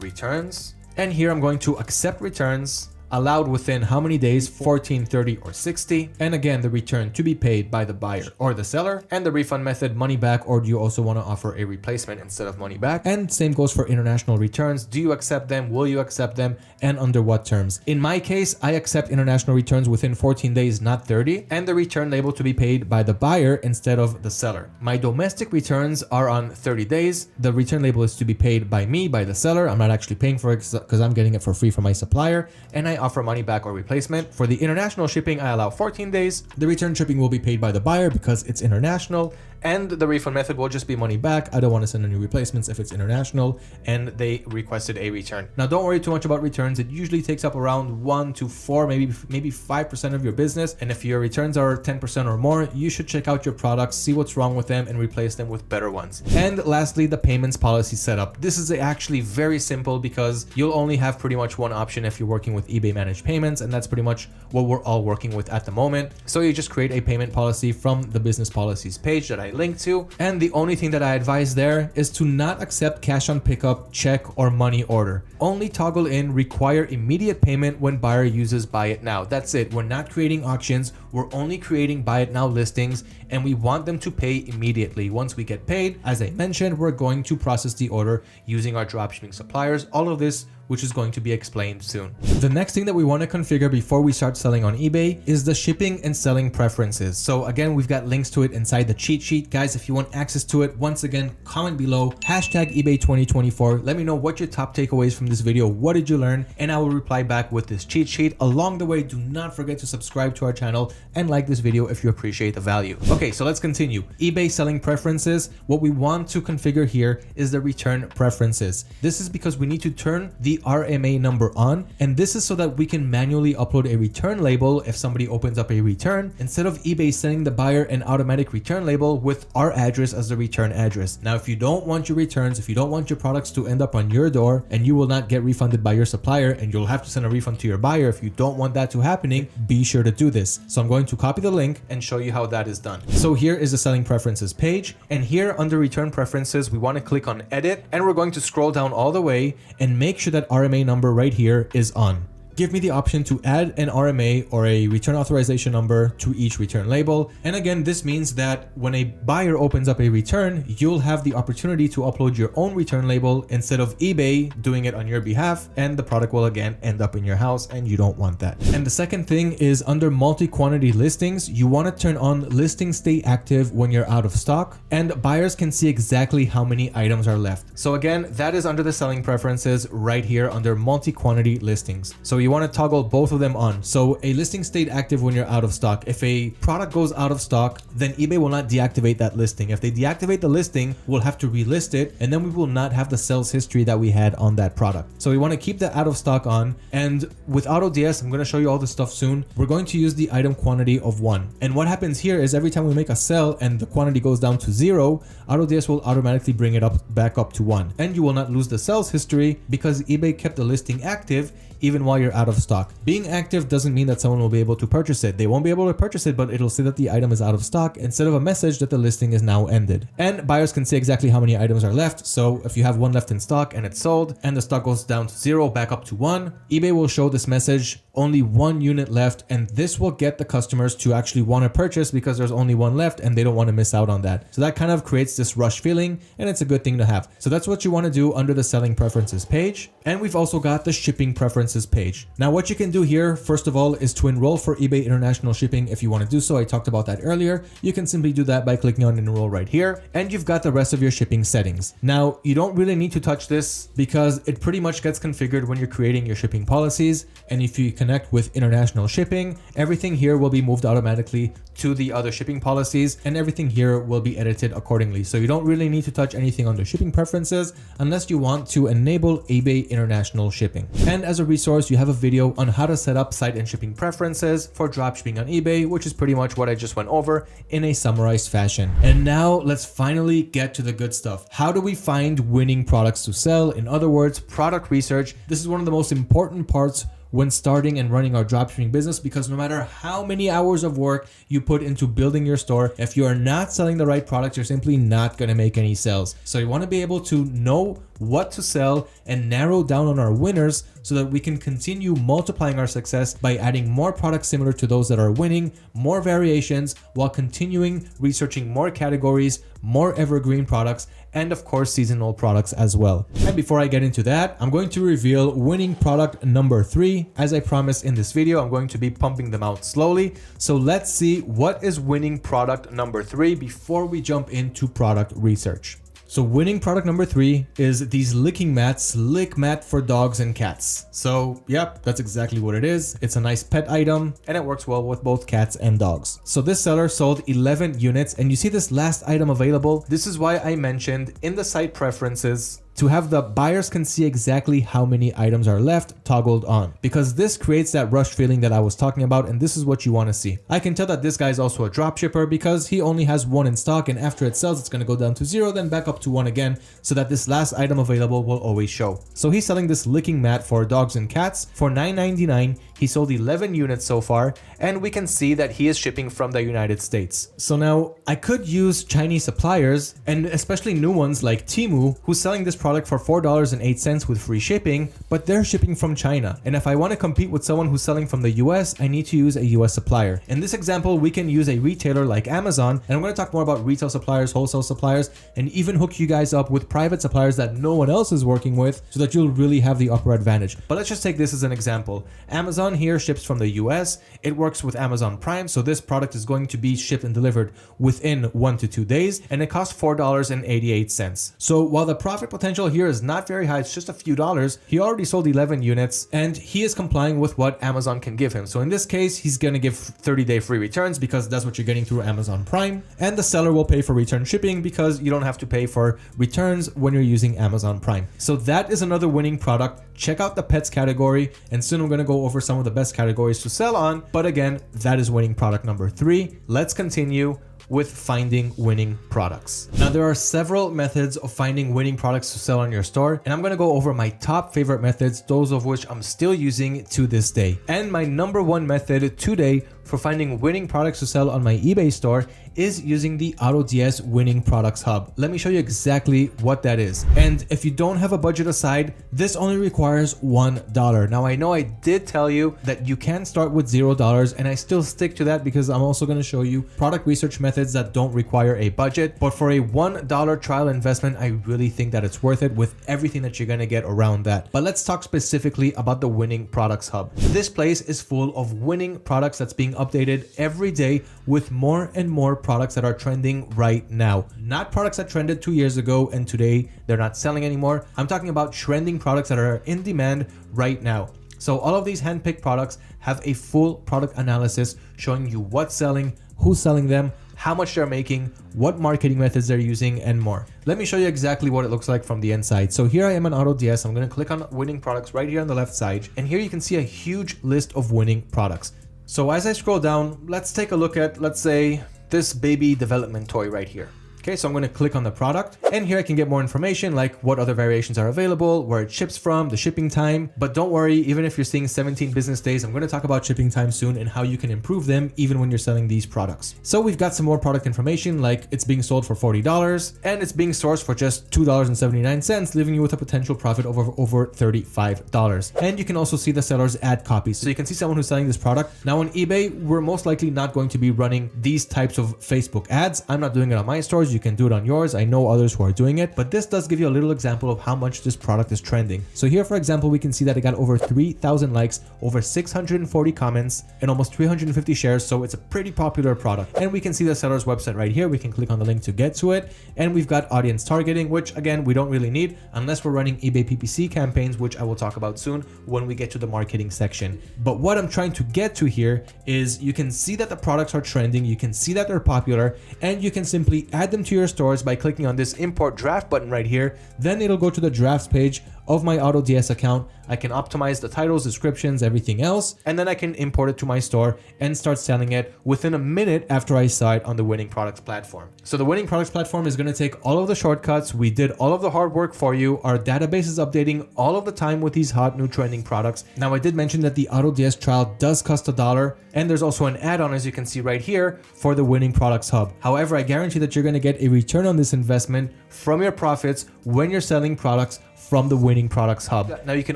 returns. And here I'm going to accept returns allowed within how many days? 14, 30, or 60. And again, the return to be paid by the buyer or the seller, and the refund method, money back, or do you also want to offer a replacement instead of money back? And same goes for international returns. Do you accept them? Will you accept them? And under what terms? In my case, I accept international returns within 14 days, not 30, and the return label to be paid by the buyer instead of the seller. My domestic returns are on 30 days. The return label is to be paid by me, by the seller. I'm not actually paying for it because I'm getting it for free from my supplier, and I offer money back or replacement. For the international shipping, I allow 14 days. The return shipping will be paid by the buyer because it's international, and the refund method will just be money back. I don't want to send any replacements if it's international and they requested a return. Now, don't worry too much about returns. It usually takes up around 1 to 4, maybe 5% of your business. And if your returns are 10% or more, you should check out your products, see what's wrong with them, and replace them with better ones. And lastly, the payments policy setup. This is actually very simple because you'll only have pretty much one option if you're working with eBay managed payments, and that's pretty much what we're all working with at the moment. So you just create a payment policy from the business policies page that I linked to, and the only thing that I advise there is to not accept cash on pickup, check, or money order. Only toggle in require immediate payment when buyer uses buy it now. That's it. We're not creating auctions. We're only creating buy it now listings, and we want them to pay immediately. Once we get paid, as I mentioned, we're going to process the order using our dropshipping suppliers. All of this which is going to be explained soon. The next thing that we want to configure before we start selling on eBay is the shipping and selling preferences. So again, we've got links to it inside the cheat sheet. Guys, if you want access to it, once again, comment below, hashtag eBay 2024. Let me know what your top takeaways from this video. What did you learn? And I will reply back with this cheat sheet. Along the way, do not forget to subscribe to our channel and like this video if you appreciate the value. Okay, so let's continue. eBay selling preferences. What we want to configure here is the return preferences. This is because we need to turn the RMA number on, and this is so that we can manually upload a return label if somebody opens up a return, instead of eBay sending the buyer an automatic return label with our address as the return address. Now, if you don't want your returns, if you don't want your products to end up on your door and you will not get refunded by your supplier and you'll have to send a refund to your buyer, if you don't want that to happening, be sure to do this. So I'm going to copy the link and show you how that is done. So here is the selling preferences page, and here under return preferences, we want to click on edit, and we're going to scroll down all the way and make sure that RMA number right here is on. Give me the option to add an RMA or a return authorization number to each return label. And again, this means that when a buyer opens up a return, you'll have the opportunity to upload your own return label instead of eBay doing it on your behalf, and the product will again end up in your house, and you don't want that. And the second thing is under multi-quantity listings, you want to turn on listing stay active when you're out of stock, and buyers can see exactly how many items are left. So again, that is under the selling preferences right here under multi-quantity listings. So you want to toggle both of them on. So a listing stayed active when you're out of stock. If a product goes out of stock, then eBay will not deactivate that listing. If they deactivate the listing, we'll have to relist it, and then we will not have the sales history that we had on that product. So we want to keep the out of stock on. And with AutoDS, I'm going to show you all this stuff soon. We're going to use the item quantity of 1. And what happens here is every time we make a sell and the quantity goes down to 0, AutoDS will automatically bring it back up to 1. And you will not lose the sales history because eBay kept the listing active even while you're out of stock. Being active doesn't mean that someone will be able to purchase it. They won't be able to purchase it, but it'll say that the item is out of stock instead of a message that the listing is now ended. And buyers can see exactly how many items are left. So if you have 1 left in stock and it's sold and the stock goes down to 0 back up to 1, eBay will show this message, only 1 unit left, and this will get the customers to actually want to purchase because there's only 1 left and they don't want to miss out on that. So that kind of creates this rush feeling, and it's a good thing to have. So that's what you want to do under the selling preferences page. And we've also got the shipping preferences page. Now what you can do here, first of all, is to enroll for eBay International Shipping if you want to do so. I talked about that earlier. You can simply do that by clicking on enroll right here, and you've got the rest of your shipping settings. Now you don't really need to touch this because it pretty much gets configured when you're creating your shipping policies, and if you connect with international shipping, everything here will be moved automatically to the other shipping policies, and everything here will be edited accordingly. So you don't really need to touch anything under shipping preferences unless you want to enable eBay International Shipping. And as a resource, you have a video on how to set up site and shipping preferences for dropshipping on eBay, which is pretty much what I just went over in a summarized fashion. And now let's finally get to the good stuff. How do we find winning products to sell? In other words, product research. This is one of the most important parts when starting and running our dropshipping business, because no matter how many hours of work you put into building your store, if you are not selling the right products, you're simply not going to make any sales. So you want to be able to know what to sell and narrow down on our winners so that we can continue multiplying our success by adding more products similar to those that are winning, more variations, while continuing researching more categories, more evergreen products, and of course seasonal products as well. And before I get into that, I'm going to reveal winning product number 3. As I promised in this video, I'm going to be pumping them out slowly. So let's see what is winning product number 3 before we jump into product research. So winning product number 3 is these licking mats, lick mat for dogs and cats. So yep, that's exactly what it is. It's a nice pet item and it works well with both cats and dogs. So this seller sold 11 units, and you see this last item available. This is why I mentioned in the site preferences to have the buyers can see exactly how many items are left toggled on, because this creates that rush feeling that I was talking about, and this is what you want to see. I can tell that this guy is also a drop shipper because he only has 1 in stock, and after it sells it's going to go down to 0, then back up to 1 again, so that this last item available will always show. So he's selling this licking mat for dogs and cats for $9.99. He sold 11 units so far, and we can see that he is shipping from the United States. So now I could use Chinese suppliers, and especially new ones like Temu, who's selling this product product for $4.08 with free shipping, but they're shipping from China. And if I want to compete with someone who's selling from the US, I need to use a US supplier. In this example, we can use a retailer like Amazon, and I'm going to talk more about retail suppliers, wholesale suppliers, and even hook you guys up with private suppliers that no one else is working with so that you'll really have the upper advantage. But let's just take this as an example. Amazon here ships from the US. It works with Amazon Prime, so this product is going to be shipped and delivered within 1 to 2 days, and it costs $4.88. So while the profit potential here is not very high, it's just a few dollars, he already sold 11 units and he is complying with what Amazon can give him. So in this case, he's going to give 30-day free returns because that's what you're getting through Amazon Prime, and the seller will pay for return shipping because you don't have to pay for returns when you're using Amazon Prime. So that is another winning product. Check out the pets category, and soon I'm going to go over some of the best categories to sell on. But again, that is winning product number 3. Let's continue with finding winning products. Now, there are several methods of finding winning products to sell on your store, and I'm going to go over my top favorite methods, those of which I'm still using to this day. And my number 1 method today for finding winning products to sell on my eBay store is using the AutoDS Winning Products Hub. Let me show you exactly what that is. And if you don't have a budget aside, this only requires $1. Now, I know I did tell you that you can start with $0, and I still stick to that because I'm also going to show you product research methods that don't require a budget. But for a $1 trial investment, I really think that it's worth it with everything that you're going to get around that. But let's talk specifically about the Winning Products Hub. This place is full of winning products that's being updated every day with more and more products that are trending right now. Not products that trended 2 years ago and today they're not selling anymore. I'm talking about trending products that are in demand right now. So all of these handpicked products have a full product analysis showing you what's selling, who's selling them, how much they're making, what marketing methods they're using, and more. Let me show you exactly what it looks like from the inside. So here I am on AutoDS. I'm going to click on winning products right here on the left side. And here you can see a huge list of winning products. So as I scroll down, let's take a look at, let's say, this baby development toy right here. Okay, so I'm going to click on the product, and here I can get more information like what other variations are available, where it ships from, the shipping time. But don't worry, even if you're seeing 17 business days, I'm going to talk about shipping time soon and how you can improve them even when you're selling these products. So we've got some more product information, like it's being sold for $40 and it's being sourced for just $2.79, leaving you with a potential profit of over $35. And you can also see the seller's ad copy. So you can see someone who's selling this product. Now on eBay, we're most likely not going to be running these types of Facebook ads. I'm not doing it on my stores. You can do it on yours. I know others who are doing it, but this does give you a little example of how much this product is trending. So here, for example, we can see that it got over 3,000 likes, over 640 comments, and almost 350 shares. So it's a pretty popular product. And we can see the seller's website right here. We can click on the link to get to it. And we've got audience targeting, which again, we don't really need unless we're running eBay PPC campaigns, which I will talk about soon when we get to the marketing section. But what I'm trying to get to here is you can see that the products are trending. You can see that they're popular, and you can simply add them to your stores by clicking on this import draft button right here. Then it'll go to the drafts page of my AutoDS account. I can optimize the titles, descriptions, everything else, and then I can import it to my store and start selling it within a minute after I saw it on the Winning Products platform. So the Winning Products platform is going to take all of the shortcuts. We did all of the hard work for you. Our database is updating all of the time with these hot new trending products. Now, I did mention that the AutoDS trial does cost $1, and there's also an add-on, as you can see right here, for the Winning Products Hub. However, I guarantee that you're going to get a return on this investment from your profits when you're selling products from the Winning Products Hub. Now, you can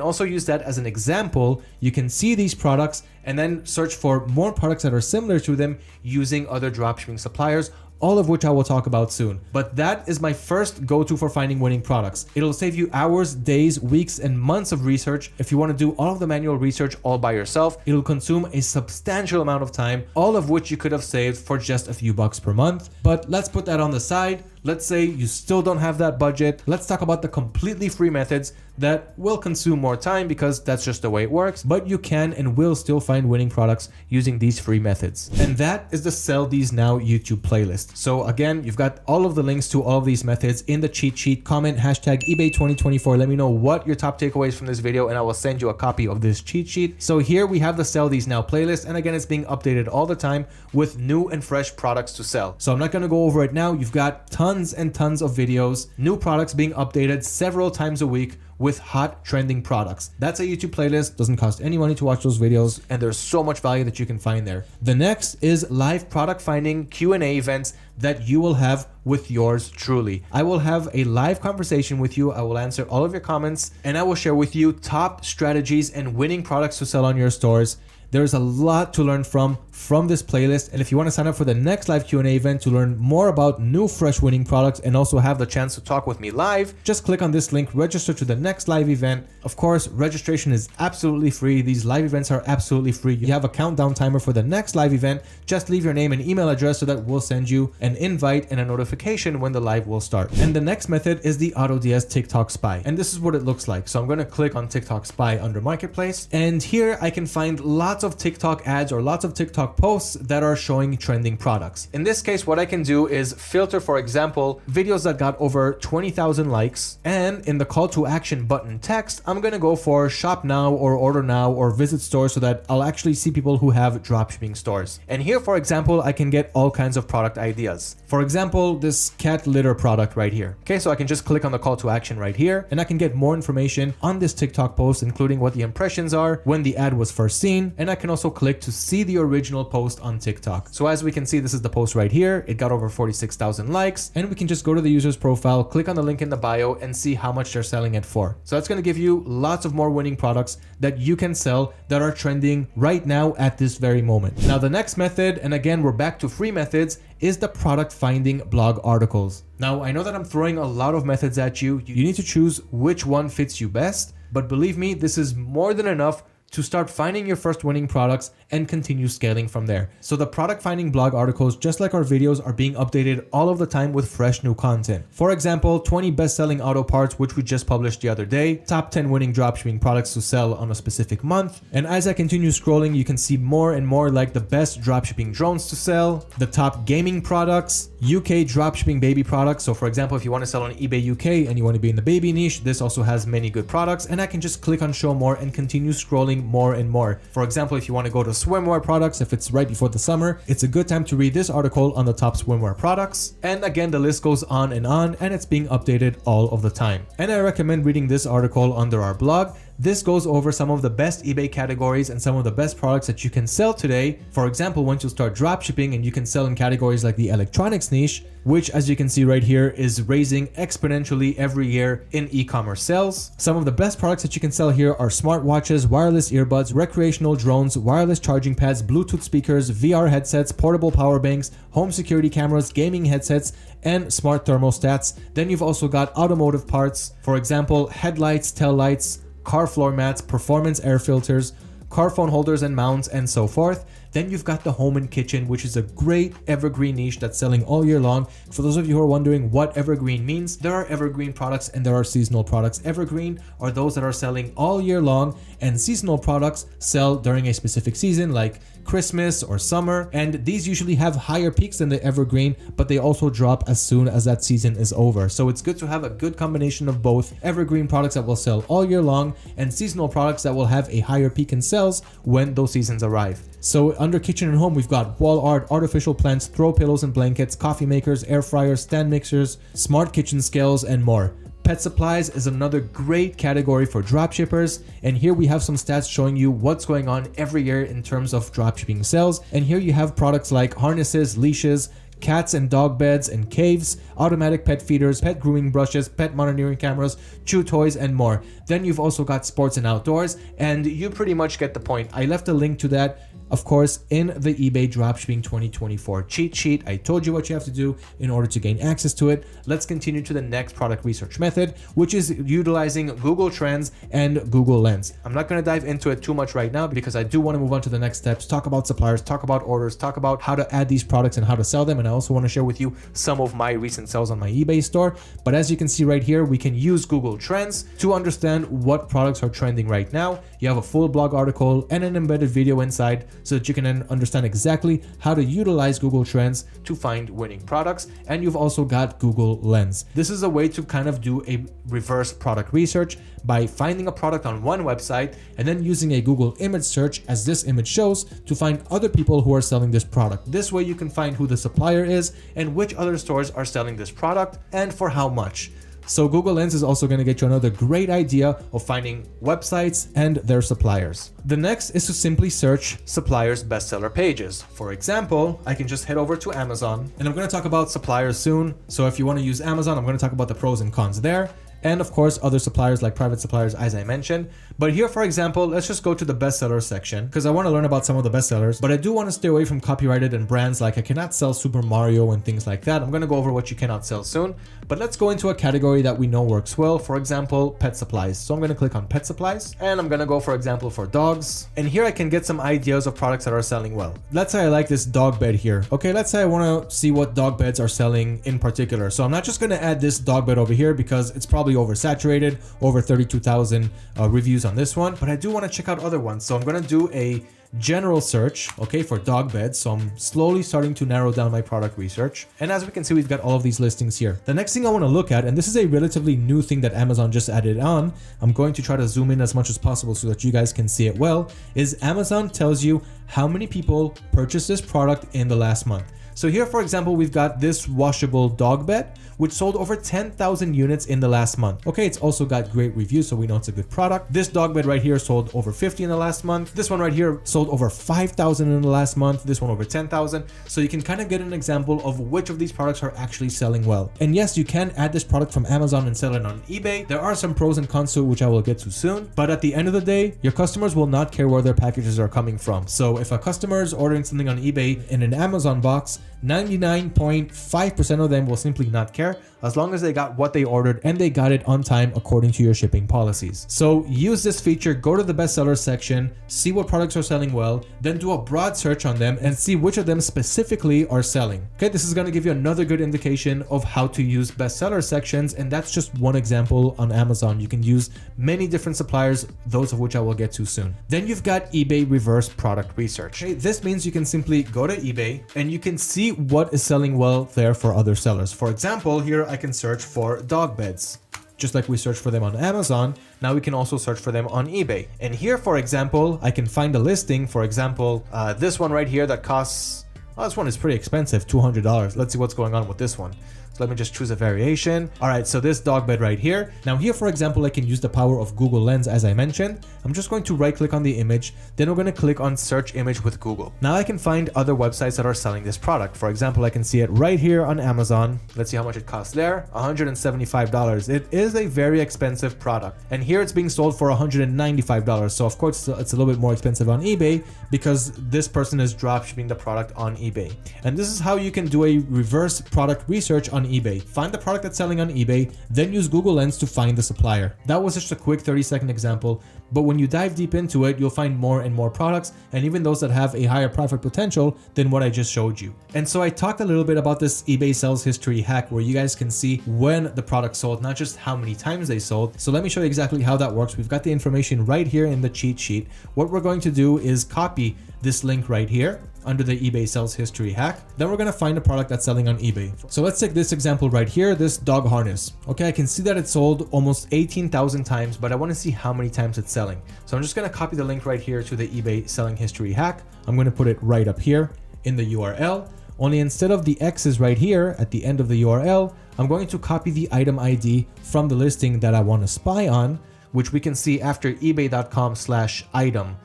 also use that as an example. You can see these products and then search for more products that are similar to them using other dropshipping suppliers, all of which I will talk about soon. But that is my first go-to for finding winning products. It'll save you hours, days, weeks, and months of research. If you want to do all of the manual research all by yourself, it'll consume a substantial amount of time, all of which you could have saved for just a few bucks per month. But let's put that on the side. Let's say you still don't have that budget. Let's talk about the completely free methods that will consume more time because that's just the way it works, but you can and will still find winning products using these free methods. And that is the Sell These Now YouTube playlist. So again, you've got all of the links to all of these methods in the cheat sheet. Comment hashtag eBay 2024. Let me know what your top takeaways from this video, and I will send you a copy of this cheat sheet. So here we have the Sell These Now playlist. And again, it's being updated all the time with new and fresh products to sell. So I'm not going to go over it now. You've got tons and tons of videos, new products being updated several times a week with hot trending products. That's a YouTube playlist, doesn't cost any money to watch those videos, and there's so much value that you can find there. The next is live product finding Q&A events that you will have with yours truly. I will have a live conversation with you. I will answer all of your comments, and I will share with you top strategies and winning products to sell on your stores. There's a lot to learn from this playlist, and if you want to sign up for the next live Q&A event to learn more about new fresh winning products and also have the chance to talk with me live, just click on this link, register to the next live event. Of course, registration is absolutely free. These live events are absolutely free. You have a countdown timer for the next live event. Just leave your name and email address so that we'll send you an invite and a notification when the live will start. And the next method is the AutoDS TikTok Spy, and this is what it looks like. So I'm going to click on TikTok Spy under Marketplace, and here I can find lots of TikTok ads or lots of TikTok posts that are showing trending products. In this case, what I can do is filter, for example, videos that got over 20,000 likes, and in the call to action button text, I'm gonna go for shop now or order now or visit stores so that I'll actually see people who have dropshipping stores. And here, for example, I can get all kinds of product ideas. For example, this cat litter product right here. Okay, so I can just click on the call to action right here, and I can get more information on this TikTok post, including what the impressions are, when the ad was first seen, and I can also click to see the original post on TikTok. So as we can see, this is the post right here. It got over 46,000 likes, and we can just go to the user's profile, click on the link in the bio, and see how much they're selling it for. So that's going to give you lots of more winning products that you can sell that are trending right now at this very moment. Now the next method, and again we're back to free methods, is the product finding blog articles. Now I know that I'm throwing a lot of methods at you. You need to choose which one fits you best, but believe me, this is more than enough to start finding your first winning products and continue scaling from there. So the product finding blog articles, just like our videos, are being updated all of the time with fresh new content. For example, 20 best-selling auto parts, which we just published the other day, top 10 winning dropshipping products to sell on a specific month. And as I continue scrolling, you can see more and more like the best dropshipping drones to sell, the top gaming products, UK dropshipping baby products. So for example, if you want to sell on eBay UK and you want to be in the baby niche, this also has many good products, and I can just click on show more and continue scrolling more and more. For example, if you want to go to swimwear products, if it's right before the summer, it's a good time to read this article on the top swimwear products. And again, the list goes on, and it's being updated all of the time. And I recommend reading this article under our blog. This goes over some of the best eBay categories and some of the best products that you can sell today. For example, once you start dropshipping and you can sell in categories like the electronics niche, which as you can see right here is raising exponentially every year in e-commerce sales. Some of the best products that you can sell here are smartwatches, wireless earbuds, recreational drones, wireless charging pads, Bluetooth speakers, VR headsets, portable power banks, home security cameras, gaming headsets, and smart thermostats. Then you've also got automotive parts, for example, headlights, taillights, car floor mats, performance air filters, car phone holders and mounts, and so forth. Then you've got the home and kitchen, which is a great evergreen niche that's selling all year long. For those of you who are wondering what evergreen means, there are evergreen products and there are seasonal products. Evergreen are those that are selling all year long, and seasonal products sell during a specific season like Christmas or summer, and these usually have higher peaks than the evergreen, but they also drop as soon as that season is over. So it's good to have a good combination of both evergreen products that will sell all year long and seasonal products that will have a higher peak in sales when those seasons arrive. So under kitchen and home, we've got wall art, artificial plants, throw pillows and blankets, coffee makers, air fryers, stand mixers, smart kitchen scales, and more. Pet supplies is another great category for dropshippers, and here we have some stats showing you what's going on every year in terms of dropshipping sales. And here you have products like harnesses, leashes, cats and dog beds and caves, automatic pet feeders, pet grooming brushes, pet monitoring cameras, chew toys, and more. Then you've also got sports and outdoors, and you pretty much get the point. I left a link to that, of course, in the eBay Dropshipping 2024 cheat sheet. I told you what you have to do in order to gain access to it. Let's continue to the next product research method, which is utilizing Google Trends and Google Lens. I'm not going to dive into it too much right now because I do want to move on to the next steps, talk about suppliers, talk about orders, talk about how to add these products and how to sell them. And I also want to share with you some of my recent sales on my eBay store. But as you can see right here, we can use Google Trends to understand what products are trending right now. You have a full blog article and an embedded video inside, so that you can then understand exactly how to utilize Google Trends to find winning products. And you've also got Google Lens. This is a way to kind of do a reverse product research by finding a product on one website and then using a Google image search, as this image shows, to find other people who are selling this product. This way you can find who the supplier is and which other stores are selling this product and for how much. So Google Lens is also going to get you another great idea of finding websites and their suppliers. The next is to simply search suppliers' bestseller pages. For example, I can just head over to Amazon, and I'm going to talk about suppliers soon. So if you want to use Amazon, I'm going to talk about the pros and cons there. And of course, other suppliers like private suppliers, as I mentioned. But here, for example, let's just go to the bestseller section because I want to learn about some of the bestsellers, but I do want to stay away from copyrighted and brands like I cannot sell Super Mario and things like that. I'm going to go over what you cannot sell soon, but let's go into a category that we know works well. For example, pet supplies. So I'm going to click on pet supplies and I'm going to go, for example, for dogs. And here I can get some ideas of products that are selling well. Let's say I like this dog bed here. Okay, let's say I want to see what dog beds are selling in particular. So I'm not just going to add this dog bed over here because it's probably oversaturated, over 32,000 reviews on this one, but I do want to check out other ones. So I'm going to do a general search, okay, for dog beds. So I'm slowly starting to narrow down my product research. And as we can see, we've got all of these listings here. The next thing I want to look at, and this is a relatively new thing that Amazon just added on, I'm going to try to zoom in as much as possible so that you guys can see it well, is Amazon tells you how many people purchased this product in the last month. So here, for example, we've got this washable dog bed, which sold over 10,000 units in the last month. Okay, it's also got great reviews, so we know it's a good product. This dog bed right here sold over 50 in the last month. This one right here sold over 5,000 in the last month. This one over 10,000. So you can kind of get an example of which of these products are actually selling well. And yes, you can add this product from Amazon and sell it on eBay. There are some pros and cons to it, which I will get to soon. But at the end of the day, your customers will not care where their packages are coming from. So if a customer is ordering something on eBay in an Amazon box, 99.5% of them will simply not care as long as they got what they ordered and they got it on time according to your shipping policies. So use this feature, go to the bestseller section, see what products are selling well, then do a broad search on them and see which of them specifically are selling. Okay, this is going to give you another good indication of how to use bestseller sections, and that's just one example on Amazon. You can use many different suppliers, those of which I will get to soon. Then you've got eBay reverse product research. Okay, this means you can simply go to eBay and you can see what is selling well there for other sellers. For example, here I can search for dog beds. Just like we search for them on Amazon, now we can also search for them on eBay. And here, for example, I can find a listing. For example, this one right here that costs, well, this one is pretty expensive, $200. Let's see what's going on with this one. So let me just choose a variation. All right, so this dog bed right here. Now here, for example, I can use the power of Google Lens, as I mentioned. I'm just going to right click on the image. Then we're going to click on search image with Google. Now I can find other websites that are selling this product. For example, I can see it right here on Amazon. Let's see how much it costs there. $175. It is a very expensive product. And here it's being sold for $195. So of course it's a little bit more expensive on eBay because this person is dropshipping the product on eBay. And this is how you can do a reverse product research on eBay. Find the product that's selling on eBay, then use Google Lens to find the supplier. That was just a quick 30-second example, but when you dive deep into it, you'll find more and more products, and even those that have a higher profit potential than what I just showed you. And so I talked a little bit about this eBay sales history hack where you guys can see when the product sold, not just how many times they sold. So let me show you exactly how that works. We've got the information right here in the cheat sheet. What we're going to do is copy this link right here under the eBay sales history hack. Then we're going to find a product that's selling on eBay. So let's take this example right here, this dog harness. Okay, I can see that it sold almost 18,000 times, but I want to see how many times it's selling. So I'm just going to copy the link right here to the eBay selling history hack. I'm going to put it right up here in the URL. Only instead of the X's right here at the end of the URL, I'm going to copy the item ID from the listing that I want to spy on, which we can see after ebay.com/item/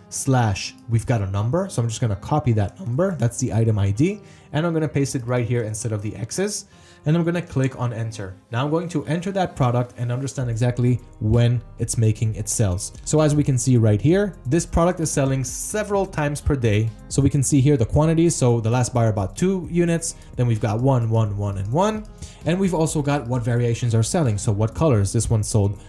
we've got a number. So I'm just going to copy that number. That's the item ID. And I'm going to paste it right here instead of the X's. And I'm going to click on enter. Now I'm going to enter that product and understand exactly when it's making its sales. So as we can see right here, this product is selling several times per day. So we can see here the quantities. So the last buyer bought 2 units. Then we've got 1, 1, 1, and 1. And we've also got what variations are selling. So what colors? This one sold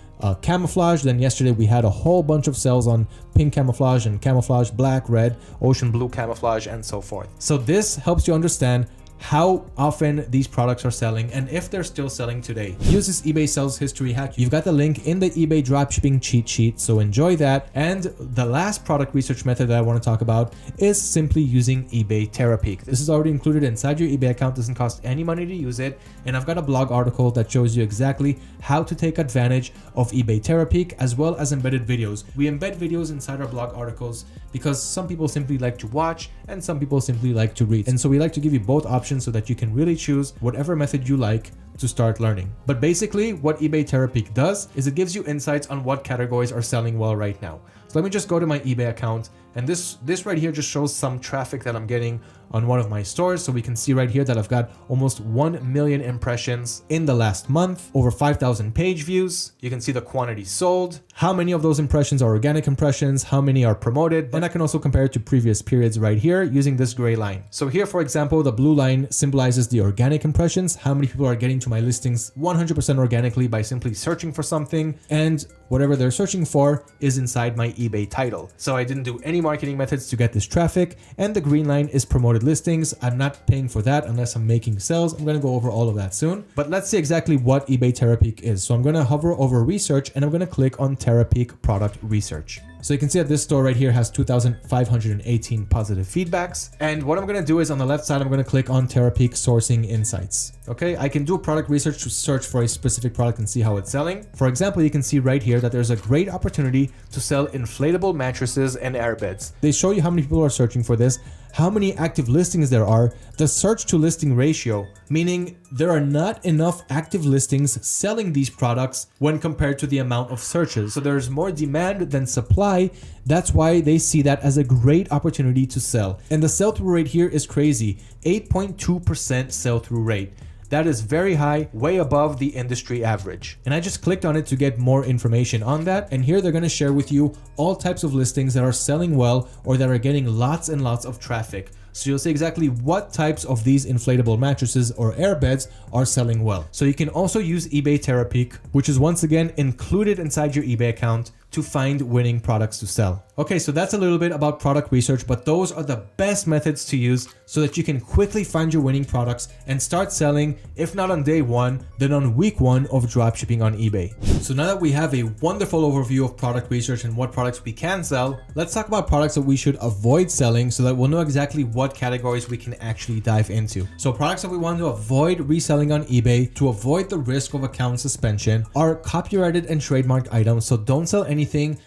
camouflage. Then yesterday we had a whole bunch of sales on pink camouflage and camouflage, black, red, ocean blue camouflage, and so forth. So this helps you understand how often these products are selling and if they're still selling today. Use this eBay sales history hack. You've got the link in the eBay dropshipping cheat sheet, so enjoy that. And the last product research method that I want to talk about is simply using eBay Terapeak. This is already included inside your eBay account, doesn't cost any money to use it. And I've got a blog article that shows you exactly how to take advantage of eBay Terapeak as well as embedded videos. We embed videos inside our blog articles because some people simply like to watch and some people simply like to read. And so we like to give you both options options so that you can really choose whatever method you like to start learning. But basically what eBay Terapeak does is it gives you insights on what categories are selling well right now. So let me just go to my eBay account, and this right here just shows some traffic that I'm getting on one of my stores. So we can see right here that I've got almost 1 million impressions in the last month, over 5,000 page views. You can see the quantity sold, how many of those impressions are organic impressions, how many are promoted, and I can also compare it to previous periods right here using this gray line. So here, for example, the blue line symbolizes the organic impressions, how many people are getting to my listings 100% organically by simply searching for something, and whatever they're searching for is inside my eBay title. So I didn't do any marketing methods to get this traffic, and the green line is promoted listings. I'm not paying for that unless I'm making sales. I'm going to go over all of that soon, but let's see exactly what eBay Terapeak is. So I'm going to hover over research and I'm going to click on Terapeak product research. So you can see that this store right here has 2,518 positive feedbacks. And what I'm going to do is on the left side, I'm going to click on Terapeak sourcing insights. Okay, I can do product research to search for a specific product and see how it's selling. For example, you can see right here that there's a great opportunity to sell inflatable mattresses and airbeds. They show you how many people are searching for this, how many active listings there are, the search to listing ratio, meaning there are not enough active listings selling these products when compared to the amount of searches. So there's more demand than supply. That's why they see that as a great opportunity to sell. And the sell-through rate here is crazy, 8.2% sell-through rate. That is very high, way above the industry average. And I just clicked on it to get more information on that. And here they're going to share with you all types of listings that are selling well or that are getting lots and lots of traffic. So you'll see exactly what types of these inflatable mattresses or airbeds are selling well. So you can also use eBay Terapeak, which is once again included inside your eBay account, to find winning products to sell. Okay, so that's a little bit about product research, but those are the best methods to use so that you can quickly find your winning products and start selling, if not on day one, then on week one of dropshipping on eBay. So now that we have a wonderful overview of product research and what products we can sell, let's talk about products that we should avoid selling so that we'll know exactly what categories we can actually dive into. So products that we want to avoid reselling on eBay to avoid the risk of account suspension are copyrighted and trademarked items. So don't sell anything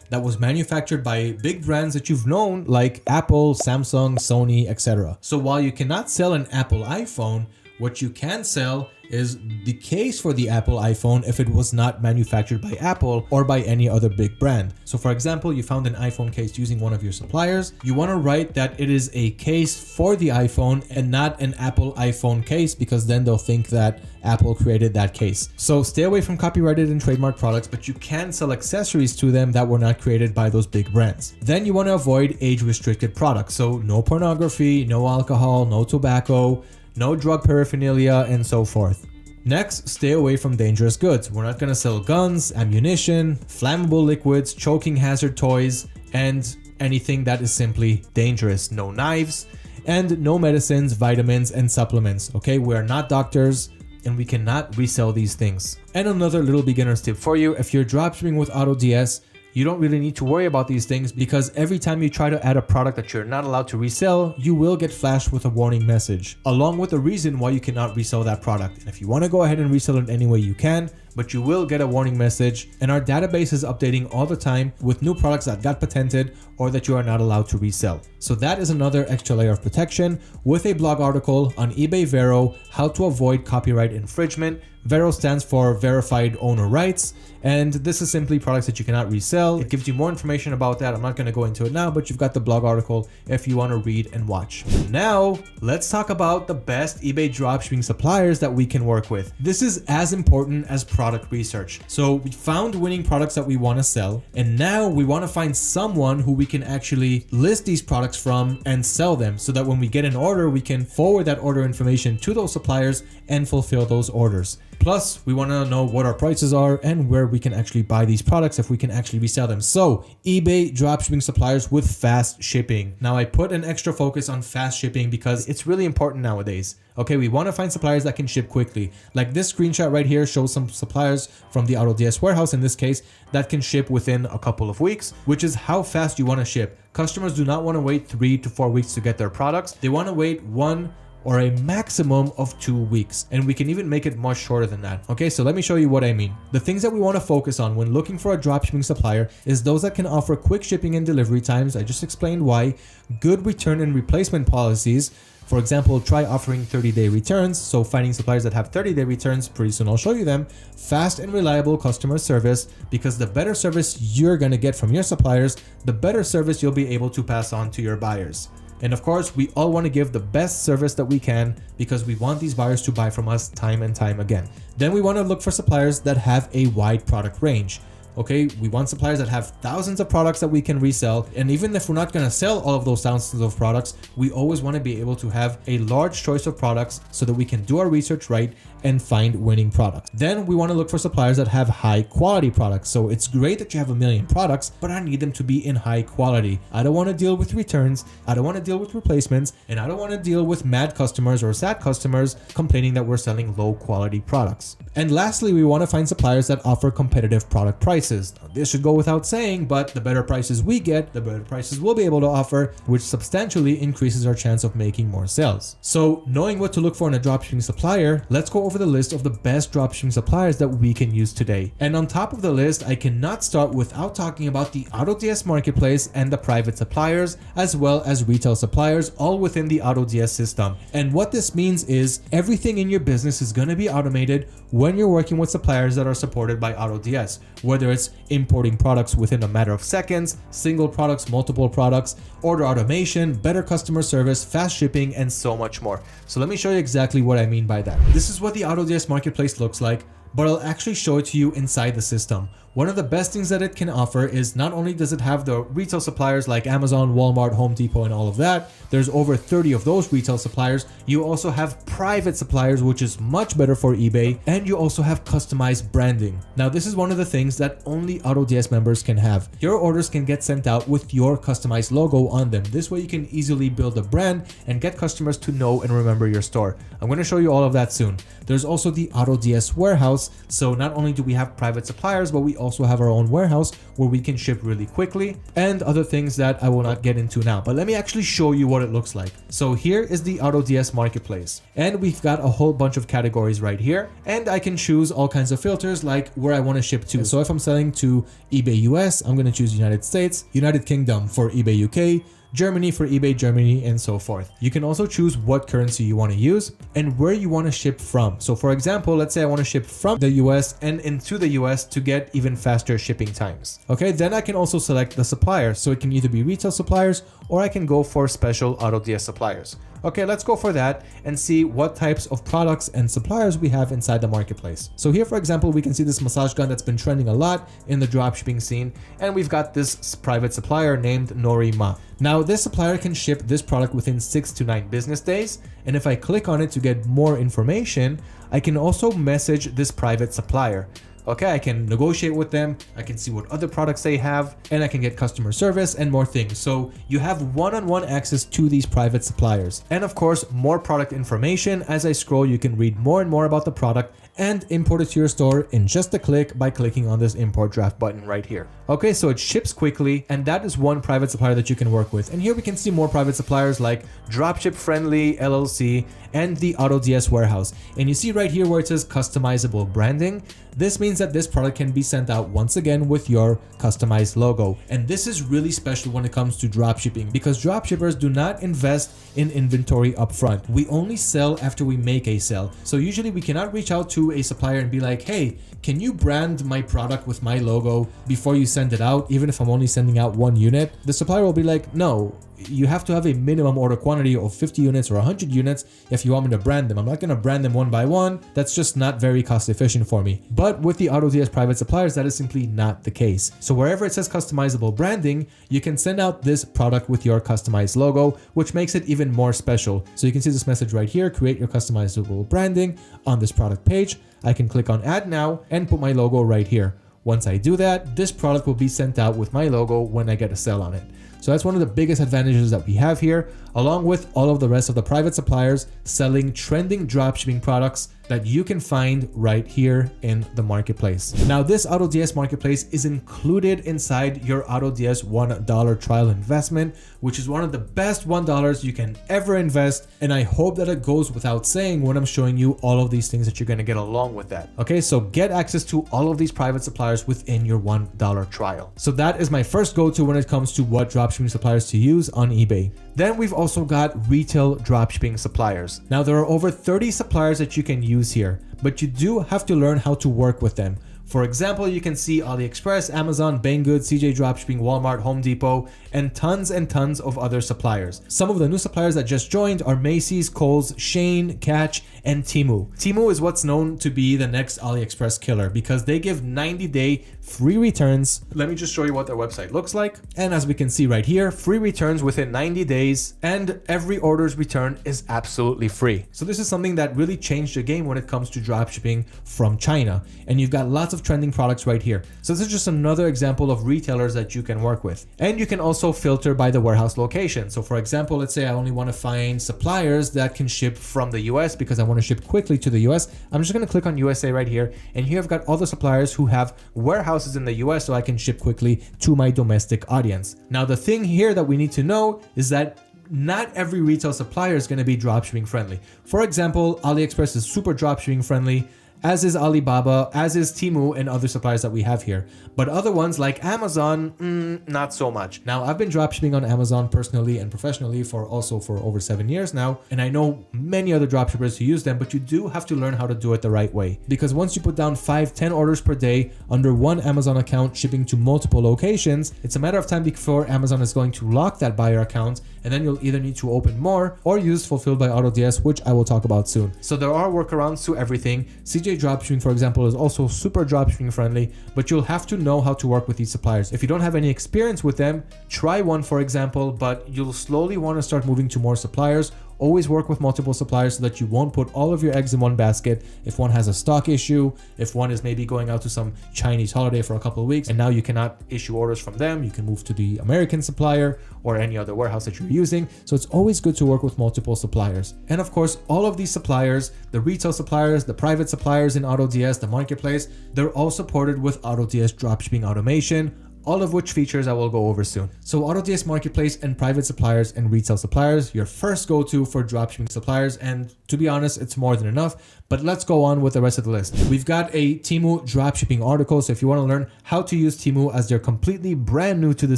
that was manufactured by big brands that you've known like Apple, Samsung, Sony, etc. So while you cannot sell an Apple iPhone, what you can sell is the case for the Apple iPhone if it was not manufactured by Apple or by any other big brand. So for example, you found an iPhone case using one of your suppliers. You want to write that it is a case for the iPhone and not an Apple iPhone case, because then they'll think that Apple created that case. So stay away from copyrighted and trademarked products, but you can sell accessories to them that were not created by those big brands. Then you want to avoid age-restricted products. So no pornography, no alcohol, no tobacco, no drug paraphernalia, and so forth. Next, stay away from dangerous goods. We're not going to sell guns, ammunition, flammable liquids, choking hazard toys, and anything that is simply dangerous. No knives, and no medicines, vitamins, and supplements. Okay, we are not doctors, and we cannot resell these things. And another little beginner's tip for you: if you're dropshipping with AutoDS, you don't really need to worry about these things, because every time you try to add a product that you're not allowed to resell, you will get flashed with a warning message, along with the reason why you cannot resell that product. And if you want to go ahead and resell it any way you can, but you will get a warning message, and our database is updating all the time with new products that got patented or that you are not allowed to resell. So that is another extra layer of protection, with a blog article on eBay Vero, how to avoid copyright infringement. Vero stands for Verified Owner Rights, and this is simply products that you cannot resell. It gives you more information about that. I'm not going to go into it now, but you've got the blog article if you want to read and watch. Now, let's talk about the best eBay dropshipping suppliers that we can work with. This is as important as product research. So we found winning products that we want to sell, and now we want to find someone who we can actually list these products from and sell them, so that when we get an order, we can forward that order information to those suppliers and fulfill those orders. Plus, we want to know what our prices are and where we can actually buy these products if we can actually resell them. So, eBay dropshipping suppliers with fast shipping. Now, I put an extra focus on fast shipping because it's really important nowadays. Okay, we want to find suppliers that can ship quickly. Like this screenshot right here shows some suppliers from the AutoDS warehouse in this case that can ship within a couple of weeks, which is how fast you want to ship. Customers do not want to wait 3 to 4 weeks to get their products. They want to wait 1 or a maximum of 2 weeks, and we can even make it much shorter than that. Okay, so let me show you what I mean. The things that we want to focus on when looking for a dropshipping supplier is those that can offer quick shipping and delivery times. I just explained why. Good return and replacement policies, For example, try offering 30-day returns. So finding suppliers that have 30-day returns, pretty soon I'll show you them. Fast and reliable customer service, because the better service you're gonna get from your suppliers, the better service you'll be able to pass on to your buyers. And of course, we all want to give the best service that we can because we want these buyers to buy from us time and time again. Then we want to look for suppliers that have a wide product range. Okay, we want suppliers that have thousands of products that we can resell. And even if we're not going to sell all of those thousands of products, we always want to be able to have a large choice of products so that we can do our research right and find winning products. Then we want to look for suppliers that have high quality products. So it's great that you have a million products, but I need them to be in high quality. I don't want to deal with returns. I don't want to deal with replacements, and I don't want to deal with mad customers or sad customers complaining that we're selling low quality products. And lastly, we want to find suppliers that offer competitive product prices. Now, this should go without saying, but the better prices we get, the better prices we'll be able to offer, which substantially increases our chance of making more sales. So knowing what to look for in a dropshipping supplier, let's go over the list of the best dropshipping suppliers that we can use today. And on top of the list, I cannot start without talking about the AutoDS marketplace and the private suppliers, as well as retail suppliers, all within the AutoDS system. And what this means is everything in your business is going to be automated when you're working with suppliers that are supported by AutoDS, whether it's importing products within a matter of seconds, single products, multiple products, order automation, better customer service, fast shipping, and so much more. So let me show you exactly what I mean by that. This is what the AutoDS marketplace looks like, but I'll actually show it to you inside the system. One of the best things that it can offer is not only does it have the retail suppliers like Amazon, Walmart, Home Depot, and all of that, there's over 30 of those retail suppliers. You also have private suppliers, which is much better for eBay, and you also have customized branding. Now, this is one of the things that only AutoDS members can have. Your orders can get sent out with your customized logo on them. This way you can easily build a brand and get customers to know and remember your store. I'm going to show you all of that soon. There's also the AutoDS warehouse. So not only do we have private suppliers, but we also have our own warehouse where we can ship really quickly and other things that I will not get into now. But let me actually show you what it looks like. So here is the AutoDS marketplace, and we've got a whole bunch of categories right here, and I can choose all kinds of filters like where I want to ship to. So if I'm selling to eBay US, I'm going to choose United States, United Kingdom for eBay UK, Germany for eBay Germany, and so forth. You can also choose what currency you want to use and where you want to ship from. So for example, let's say I want to ship from the US and into the US to get even faster shipping times. Okay, then I can also select the supplier. So it can either be retail suppliers or I can go for special AutoDS suppliers. Okay, let's go for that and see what types of products and suppliers we have inside the marketplace. So here, for example, we can see this massage gun that's been trending a lot in the dropshipping scene, and we've got this private supplier named Norima. Now, this supplier can ship this product within 6 to 9 business days, and if I click on it to get more information, I can also message this private supplier. Okay, I can negotiate with them, I can see what other products they have, and I can get customer service and more things. So you have one-on-one access to these private suppliers. And of course, more product information. As I scroll, you can read more and more about the product and import it to your store in just a click by clicking on this import draft button right here. Okay, so it ships quickly, and that is one private supplier that you can work with. And here we can see more private suppliers like Dropship Friendly LLC and the AutoDS warehouse. And you see right here where it says customizable branding. This means that this product can be sent out once again with your customized logo. And this is really special when it comes to dropshipping because dropshippers do not invest in inventory upfront. We only sell after we make a sale. So usually we cannot reach out to a supplier and be like, hey, can you brand my product with my logo before you send it out, even if I'm only sending out 1 unit? The supplier will be like, no, you have to have a minimum order quantity of 50 units or 100 units if you want me to brand them. I'm not going to brand them one by one. That's just not very cost efficient for me. But with the AutoDS private suppliers, that is simply not the case. So wherever it says customizable branding, you can send out this product with your customized logo, which makes it even more special. So you can see this message right here, create your customizable branding on this product page. I can click on add now and put my logo right here. Once I do that, this product will be sent out with my logo when I get a sale on it. So that's one of the biggest advantages that we have here, along with all of the rest of the private suppliers selling trending dropshipping products that you can find right here in the marketplace. Now, this AutoDS marketplace is included inside your AutoDS $1 trial investment, which is one of the best $1 you can ever invest. And I hope that it goes without saying when I'm showing you all of these things that you're going to get along with that. Okay, so get access to all of these private suppliers within your $1 trial. So that is my first go-to when it comes to what dropshipping suppliers to use on eBay. Then we've also got retail dropshipping suppliers. Now there are over 30 suppliers that you can use here, but you do have to learn how to work with them. For example, you can see AliExpress, Amazon, Banggood, CJ Dropshipping, Walmart, Home Depot, and tons of other suppliers. Some of the new suppliers that just joined are Macy's, Kohl's, Shein, Catch, and Temu. Temu is what's known to be the next AliExpress killer because they give 90-day free returns. Let me just show you what their website looks like. And as we can see right here, free returns within 90 days and every order's return is absolutely free. So this is something that really changed the game when it comes to dropshipping from China. And you've got lots of trending products right here. So this is just another example of retailers that you can work with. And you can also filter by the warehouse location. So for example, let's say I only want to find suppliers that can ship from the US because I want to ship quickly to the US. I'm just going to click on USA right here. And here I've got all the suppliers who have warehouses in the US so I can ship quickly to my domestic audience. Now, the thing here that we need to know is that not every retail supplier is going to be dropshipping friendly. For example, AliExpress is super dropshipping friendly, as is Alibaba, as is Temu, and other suppliers that we have here. But other ones like Amazon, not so much. Now, I've been dropshipping on Amazon personally and professionally for over 7 years now, and I know many other dropshippers who use them, but you do have to learn how to do it the right way. Because once you put down 5-10 orders per day under one Amazon account shipping to multiple locations, it's a matter of time before Amazon is going to lock that buyer account, and then you'll either need to open more or use Fulfilled by AutoDS, which I will talk about soon. So there are workarounds to everything. CJ Dropshipping, for example, is also super dropshipping friendly, but you'll have to know how to work with these suppliers. If you don't have any experience with them, try one, for example, but you'll slowly want to start moving to more suppliers. Always work with multiple suppliers so that you won't put all of your eggs in one basket. If one has a stock issue, if one is maybe going out to some Chinese holiday for a couple of weeks and now you cannot issue orders from them, you can move to the American supplier or any other warehouse that you're using. So it's always good to work with multiple suppliers. And of course, all of these suppliers, the retail suppliers, the private suppliers in AutoDS, the marketplace, they're all supported with AutoDS dropshipping automation, all of which features I will go over soon. So AutoDS Marketplace and private suppliers and retail suppliers, your first go-to for dropshipping suppliers, and to be honest, it's more than enough. But let's go on with the rest of the list. We've got a Temu dropshipping article, so if you want to learn how to use Temu as they're completely brand new to the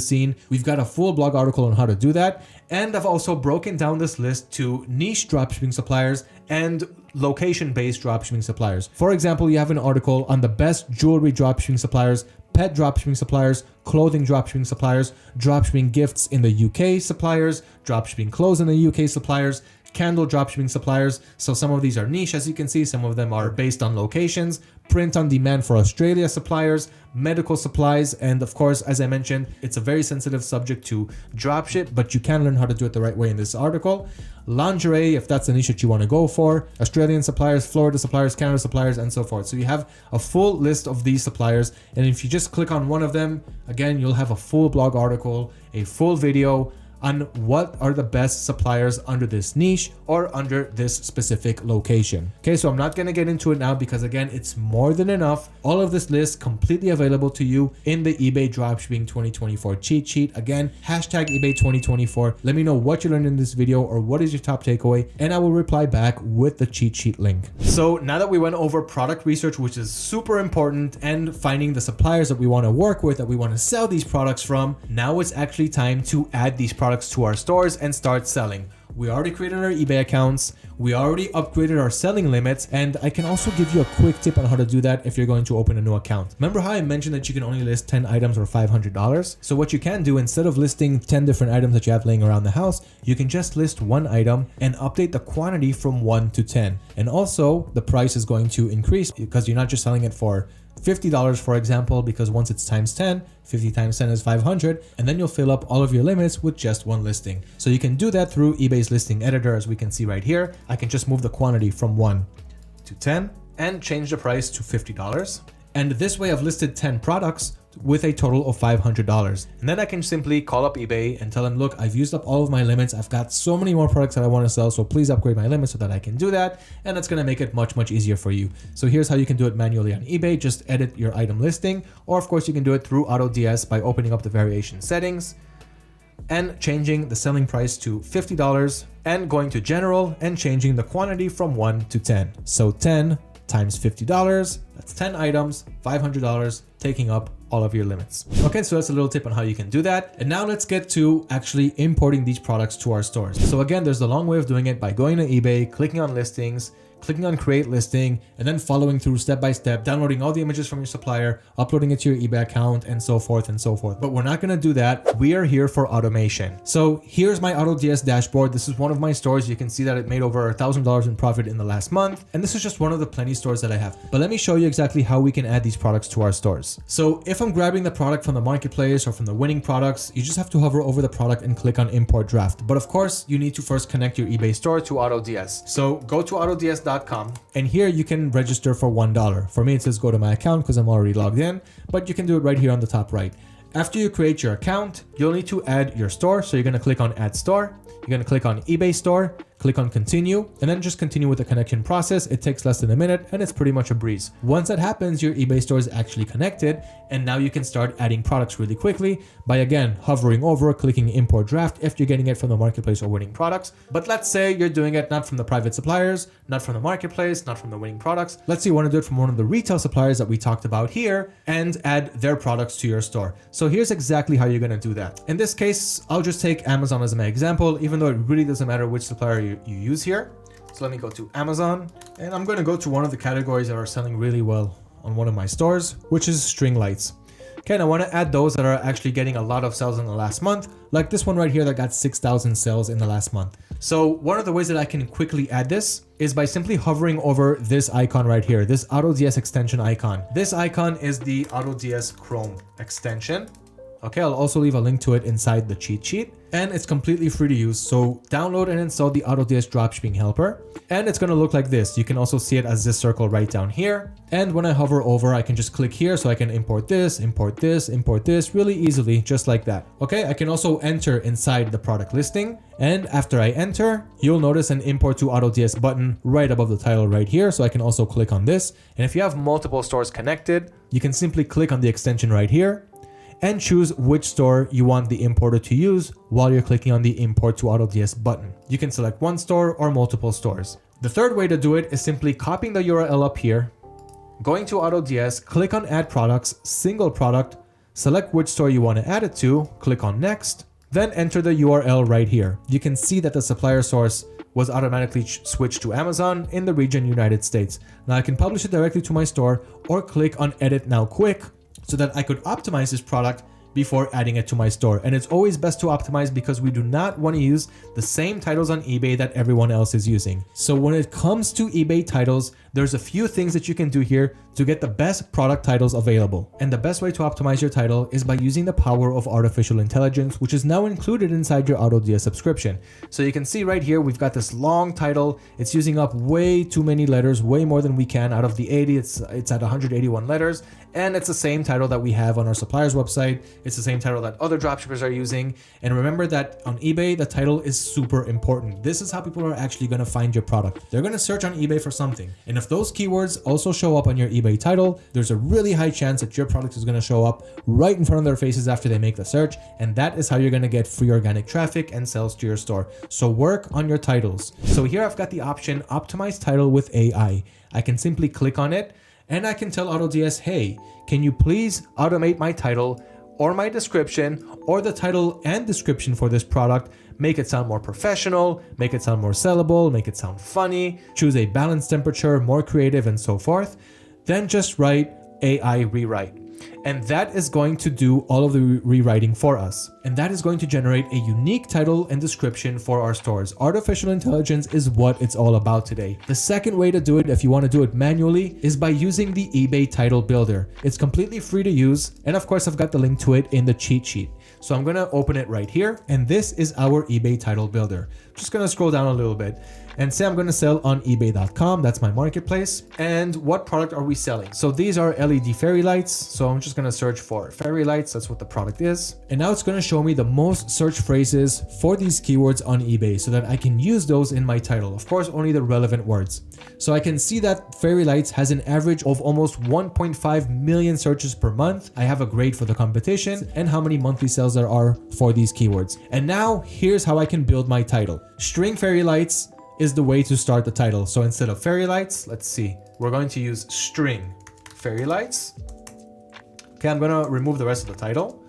scene, we've got a full blog article on how to do that. And I've also broken down this list to niche dropshipping suppliers and location-based dropshipping suppliers. For example, you have an article on the best jewelry dropshipping suppliers, pet dropshipping suppliers, clothing dropshipping suppliers, dropshipping gifts in the UK suppliers, dropshipping clothes in the UK suppliers, candle dropshipping suppliers. So some of these are niche, as you can see. Some of them are based on locations, print on demand for Australia suppliers, medical supplies, and of course, as I mentioned, it's a very sensitive subject to dropship, but you can learn how to do it the right way in this article. Lingerie, if that's the niche that you want to go for, Australian suppliers, Florida suppliers, Canada suppliers, and so forth. So you have a full list of these suppliers, and if you just click on one of them, again, you'll have a full blog article, a full video on what are the best suppliers under this niche or under this specific location. Okay, so I'm not going to get into it now because again, it's more than enough. All of this list completely available to you in the eBay Dropshipping 2024 cheat sheet. Again, hashtag eBay 2024. Let me know what you learned in this video or what is your top takeaway, and I will reply back with the cheat sheet link. So now that we went over product research, which is super important, and finding the suppliers that we want to work with, that we want to sell these products from, now it's actually time to add these products to our stores and start selling. We already created our eBay accounts, we already upgraded our selling limits, and I can also give you a quick tip on how to do that if you're going to open a new account. Remember how I mentioned that you can only list 10 items or $500? So what you can do, instead of listing 10 different items that you have laying around the house, you can just list one item and update the quantity from 1 to 10. And also the price is going to increase because you're not just selling it for $50, for example, because once it's times 10, 50 times 10 is 500, and then you'll fill up all of your limits with just one listing. So you can do that through eBay's listing editor, as we can see right here. I can just move the quantity from 1 to 10 and change the price to $50. And this way I've listed 10 products with a total of $500. And then I can simply call up eBay and tell them, look, I've used up all of my limits. I've got so many more products that I want to sell, so please upgrade my limits so that I can do that. And that's going to make it much, much easier for you. So here's how you can do it manually on eBay. Just edit your item listing, or of course you can do it through AutoDS by opening up the variation settings and changing the selling price to $50 and going to general and changing the quantity from 1 to 10. So 10 times $50, that's 10 items, $500, taking up all of your limits. Okay, so that's a little tip on how you can do that. And now let's get to actually importing these products to our stores. So again, there's a long way of doing it by going to eBay, clicking on listings, clicking on create listing, and then following through step by step, downloading all the images from your supplier, uploading it to your eBay account, and so forth and so forth. But we're not gonna do that. We are here for automation. So here's my AutoDS dashboard. This is one of my stores. You can see that it made over $1,000 in profit in the last month. And this is just one of the plenty stores that I have. But let me show you exactly how we can add these products to our stores. So if I'm grabbing the product from the marketplace or from the winning products, you just have to hover over the product and click on import draft. But of course, you need to first connect your eBay store to AutoDS. So go to autods.com, and here you can register for $1. For me, it says go to my account because I'm already logged in, but you can do it right here on the top right. After you create your account, you'll need to add your store. So you're going to click on add store. You're going to click on eBay store, click on continue, and then just continue with the connection process. It takes less than a minute and it's pretty much a breeze. Once that happens, your eBay store is actually connected, and now you can start adding products really quickly by, again, hovering over, clicking import draft if you're getting it from the marketplace or winning products. But let's say you're doing it not from the private suppliers, not from the marketplace, not from the winning products. Let's say you want to do it from one of the retail suppliers that we talked about here and add their products to your store. So here's exactly how you're going to do that. In this case, I'll just take Amazon as my example, even though it really doesn't matter which supplier you use here. So let me go to Amazon, and I'm going to go to one of the categories that are selling really well on one of my stores, which is string lights. Okay, and I want to add those that are actually getting a lot of sales in the last month, like this one right here that got 6,000 sales in the last month. So one of the ways that I can quickly add this is by simply hovering over this icon right here, this AutoDS extension icon. This icon is the AutoDS Chrome extension. Okay, I'll also leave a link to it inside the cheat sheet, and it's completely free to use. So download and install the AutoDS Dropshipping helper, and it's going to look like this. You can also see it as this circle right down here. And when I hover over, I can just click here so I can import this, import this, import this really easily, just like that. Okay, I can also enter inside the product listing. And after I enter, you'll notice an import to AutoDS button right above the title right here. So I can also click on this. And if you have multiple stores connected, you can simply click on the extension right here and choose which store you want the importer to use while you're clicking on the import to AutoDS button. You can select one store or multiple stores. The third way to do it is simply copying the URL up here, going to AutoDS, click on add products, single product, select which store you want to add it to, click on next, then enter the URL right here. You can see that the supplier source was automatically switched to Amazon in the region United States. Now I can publish it directly to my store or click on edit now quick, so that I could optimize this product before adding it to my store. And it's always best to optimize because we do not want to use the same titles on eBay that everyone else is using. So when it comes to eBay titles, there's a few things that you can do here to get the best product titles available. And the best way to optimize your title is by using the power of artificial intelligence, which is now included inside your AutoDS subscription. So you can see right here, we've got this long title. It's using up way too many letters, way more than we can. Out of the 80, it's at 181 letters. And it's the same title that we have on our supplier's website. It's the same title that other dropshippers are using. And remember that on eBay, the title is super important. This is how people are actually going to find your product. They're going to search on eBay for something. And if those keywords also show up on your eBay title, there's a really high chance that your product is going to show up right in front of their faces after they make the search. And that is how you're going to get free organic traffic and sales to your store. So work on your titles. So here I've got the option optimize title with AI. I can simply click on it, and I can tell AutoDS, hey, can you please automate my title or my description or the title and description for this product? Make it sound more professional, make it sound more sellable, make it sound funny, choose a balanced temperature, more creative, and so forth. Then just write AI rewrite. And that is going to do all of the rewriting for us. And that is going to generate a unique title and description for our stores. Artificial intelligence is what it's all about today. The second way to do it, if you want to do it manually, is by using the eBay title builder. It's completely free to use. And of course, I've got the link to it in the cheat sheet. So I'm going to open it right here. And this is our eBay title builder. Just going to scroll down a little bit and say I'm going to sell on ebay.com. That's my marketplace. And what product are we selling? So these are LED fairy lights. So I'm just going to search for fairy lights. That's what the product is. And now it's going to show me the most search phrases for these keywords on eBay so that I can use those in my title. Of course, only the relevant words. So I can see that fairy lights has an average of almost 1.5 million searches per month. I have a grade for the competition and how many monthly sales there are for these keywords. And now here's how I can build my title. String fairy lights is the way to start the title. So instead of fairy lights, let's see, we're going to use string fairy lights. Okay, I'm gonna remove the rest of the title.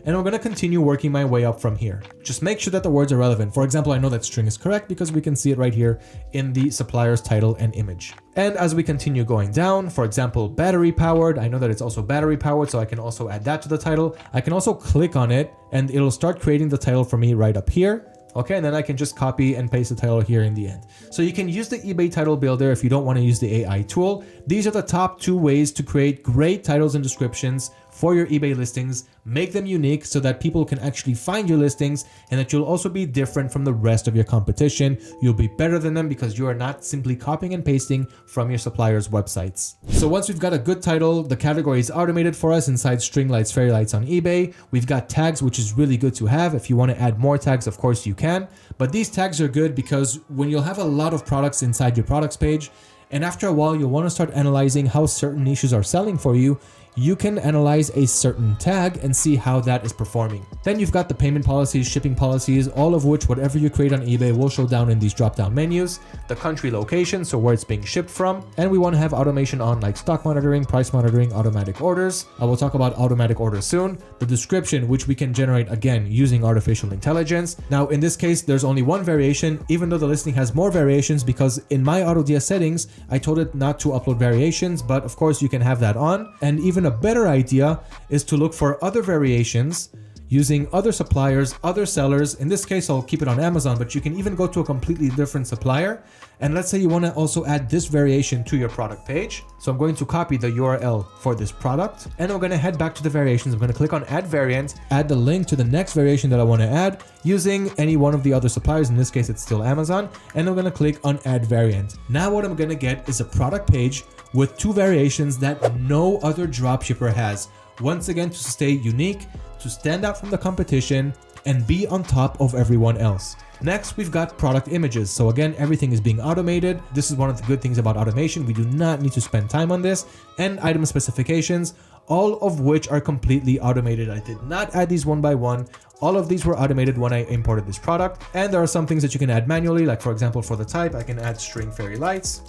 And I'm gonna continue working my way up from here. Just make sure that the words are relevant. For example, I know that string is correct because we can see it right here in the supplier's title and image. And as we continue going down, for example, battery powered, I know that it's also battery powered, so I can also add that to the title. I can also click on it and it'll start creating the title for me right up here. Okay, and then I can just copy and paste the title here in the end. So you can use the eBay title builder if you don't want to use the AI tool. These are the top 2 ways to create great titles and descriptions for your eBay listings. Make them unique so that people can actually find your listings, and that you'll also be different from the rest of your competition. You'll be better than them because you are not simply copying and pasting from your supplier's websites. So once we've got a good title, the category is automated for us inside string lights, fairy lights on eBay. We've got tags, which is really good to have. If you want to add more tags, of course you can. But these tags are good because when you'll have a lot of products inside your products page, and after a while you'll want to start analyzing how certain niches are selling for you, you can analyze a certain tag and see how that is performing. Then you've got the payment policies, shipping policies, all of which whatever you create on eBay will show down in these drop-down menus. The country location, so where it's being shipped from. And we want to have automation on like stock monitoring, price monitoring, automatic orders. I will talk about automatic orders soon. The description, which we can generate again using artificial intelligence. Now in this case, there's only one variation, even though the listing has more variations, because in my AutoDS settings, I told it not to upload variations, but of course you can have that on. And even a better idea is to look for other variations using other suppliers, other sellers. In this case, I'll keep it on Amazon, but you can even go to a completely different supplier. And let's say you want to also add this variation to your product page. So I'm going to copy the URL for this product, and I'm going to head back to the variations. I'm going to click on add variant, add the link to the next variation that I want to add using any one of the other suppliers. In this case, it's still Amazon. And I'm going to click on add variant. Now what I'm going to get is a product page with 2 variations that no other dropshipper has. Once again, to stay unique, to stand out from the competition, and be on top of everyone else. Next, we've got product images. So again, everything is being automated. This is one of the good things about automation. We do not need to spend time on this. And item specifications, all of which are completely automated. I did not add these one by one. All of these were automated when I imported this product. And there are some things that you can add manually. Like for example, for the type, I can add string fairy lights.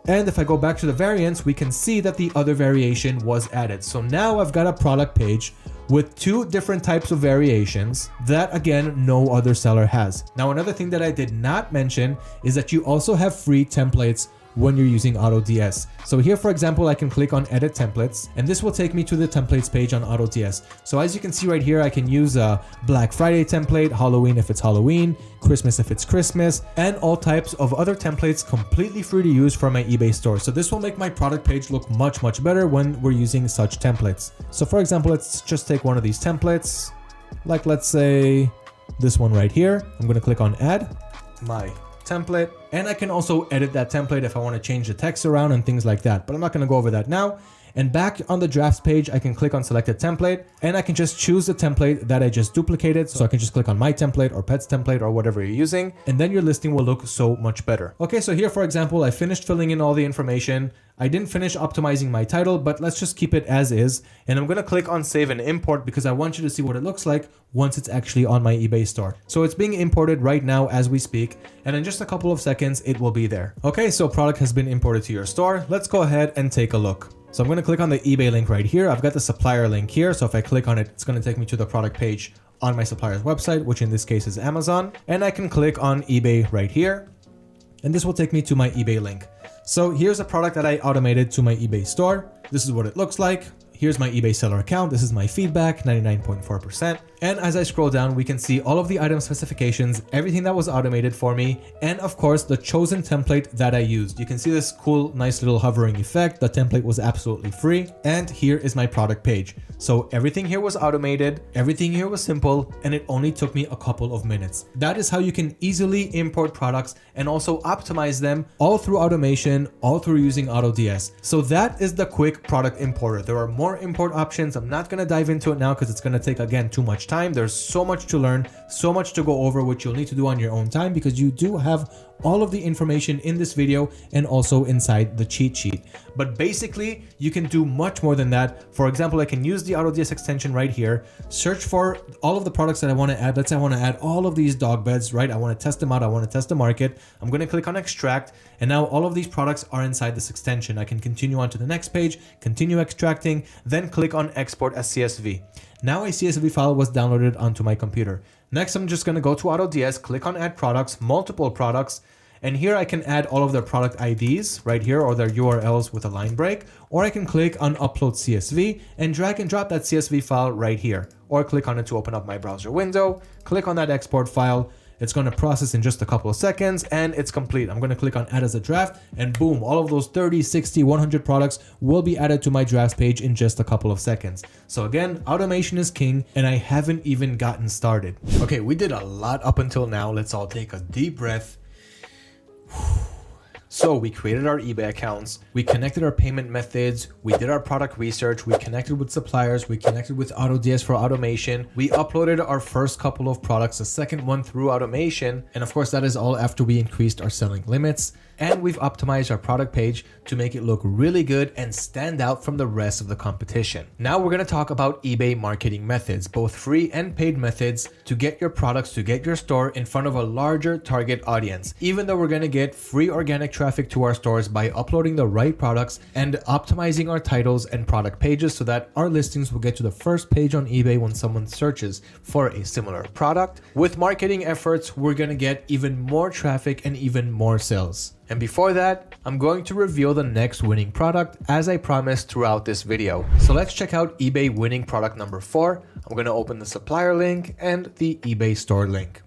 And if I go back to the variants, we can see that the other variation was added. So now I've got a product page with 2 different types of variations that again, no other seller has. Now, another thing that I did not mention is that you also have free templates when you're using AutoDS. So here, for example, I can click on edit templates, and this will take me to the templates page on AutoDS. So as you can see right here, I can use a Black Friday template, Halloween if it's Halloween, Christmas if it's Christmas, and all types of other templates completely free to use from my eBay store. So this will make my product page look much, much better when we're using such templates. So for example, let's just take one of these templates, like let's say this one right here. I'm going to click on add my template, and I can also edit that template if I want to change the text around and things like that, but I'm not going to go over that now. And back on the drafts page, I can click on selected template, and I can just choose the template that I just duplicated. So I can just click on my template or pet's template or whatever you're using, and then your listing will look so much better. Okay, so here, for example, I finished filling in all the information. I didn't finish optimizing my title, but let's just keep it as is. And I'm going to click on save and import because I want you to see what it looks like once it's actually on my eBay store. So it's being imported right now as we speak, and in just a couple of seconds, it will be there. Okay, so product has been imported to your store. Let's go ahead and take a look. So I'm going to click on the eBay link right here. I've got the supplier link here. So if I click on it, it's going to take me to the product page on my supplier's website, which in this case is Amazon. And I can click on eBay right here, and this will take me to my eBay link. So here's a product that I automated to my eBay store. This is what it looks like. Here's my eBay seller account. This is my feedback, 99.4%. And as I scroll down, we can see all of the item specifications, everything that was automated for me, and of course, the chosen template that I used. You can see this cool, nice little hovering effect. The template was absolutely free. And here is my product page. So everything here was automated, everything here was simple, and it only took me a couple of minutes. That is how you can easily import products and also optimize them all through automation, all through using AutoDS. So that is the quick product importer. There are more import options. I'm not going to dive into it now because it's going to take, again, too much time. There's so much to learn, so much to go over, which you'll need to do on your own time because you do have all of the information in this video and also inside the cheat sheet. But basically, you can do much more than that. For example, I can use the AutoDS extension right here, search for all of the products that I want to add. Let's say I want to add all of these dog beds, right? I want to test them out. I want to test the market. I'm going to click on extract. And now all of these products are inside this extension. I can continue on to the next page, continue extracting, then click on export as CSV. Now a CSV file was downloaded onto my computer. Next, I'm just going to go to AutoDS, click on add products, multiple products. And here I can add all of their product IDs right here or their URLs with a line break, or I can click on upload CSV and drag and drop that CSV file right here, or click on it to open up my browser window, click on that export file. It's going to process in just a couple of seconds and it's complete. I'm going to click on add as a draft and boom, all of those 30, 60, 100 products will be added to my drafts page in just a couple of seconds. So again, automation is king and I haven't even gotten started. Okay, we did a lot up until now. Let's all take a deep breath. So we created our eBay accounts, we connected our payment methods, we did our product research, we connected with suppliers, we connected with AutoDS for automation, we uploaded our first couple of products, the second one through automation, and of course that is all after we increased our selling limits. And we've optimized our product page to make it look really good and stand out from the rest of the competition. Now we're going to talk about eBay marketing methods, both free and paid methods, to get your products, to get your store in front of a larger target audience. Even though we're going to get free organic traffic to our stores by uploading the right products and optimizing our titles and product pages so that our listings will get to the first page on eBay when someone searches for a similar product. With marketing efforts, we're going to get even more traffic and even more sales. And before that, I'm going to reveal the next winning product as I promised throughout this video. So let's check out eBay winning product number 4. I'm going to open the supplier link and the eBay store link.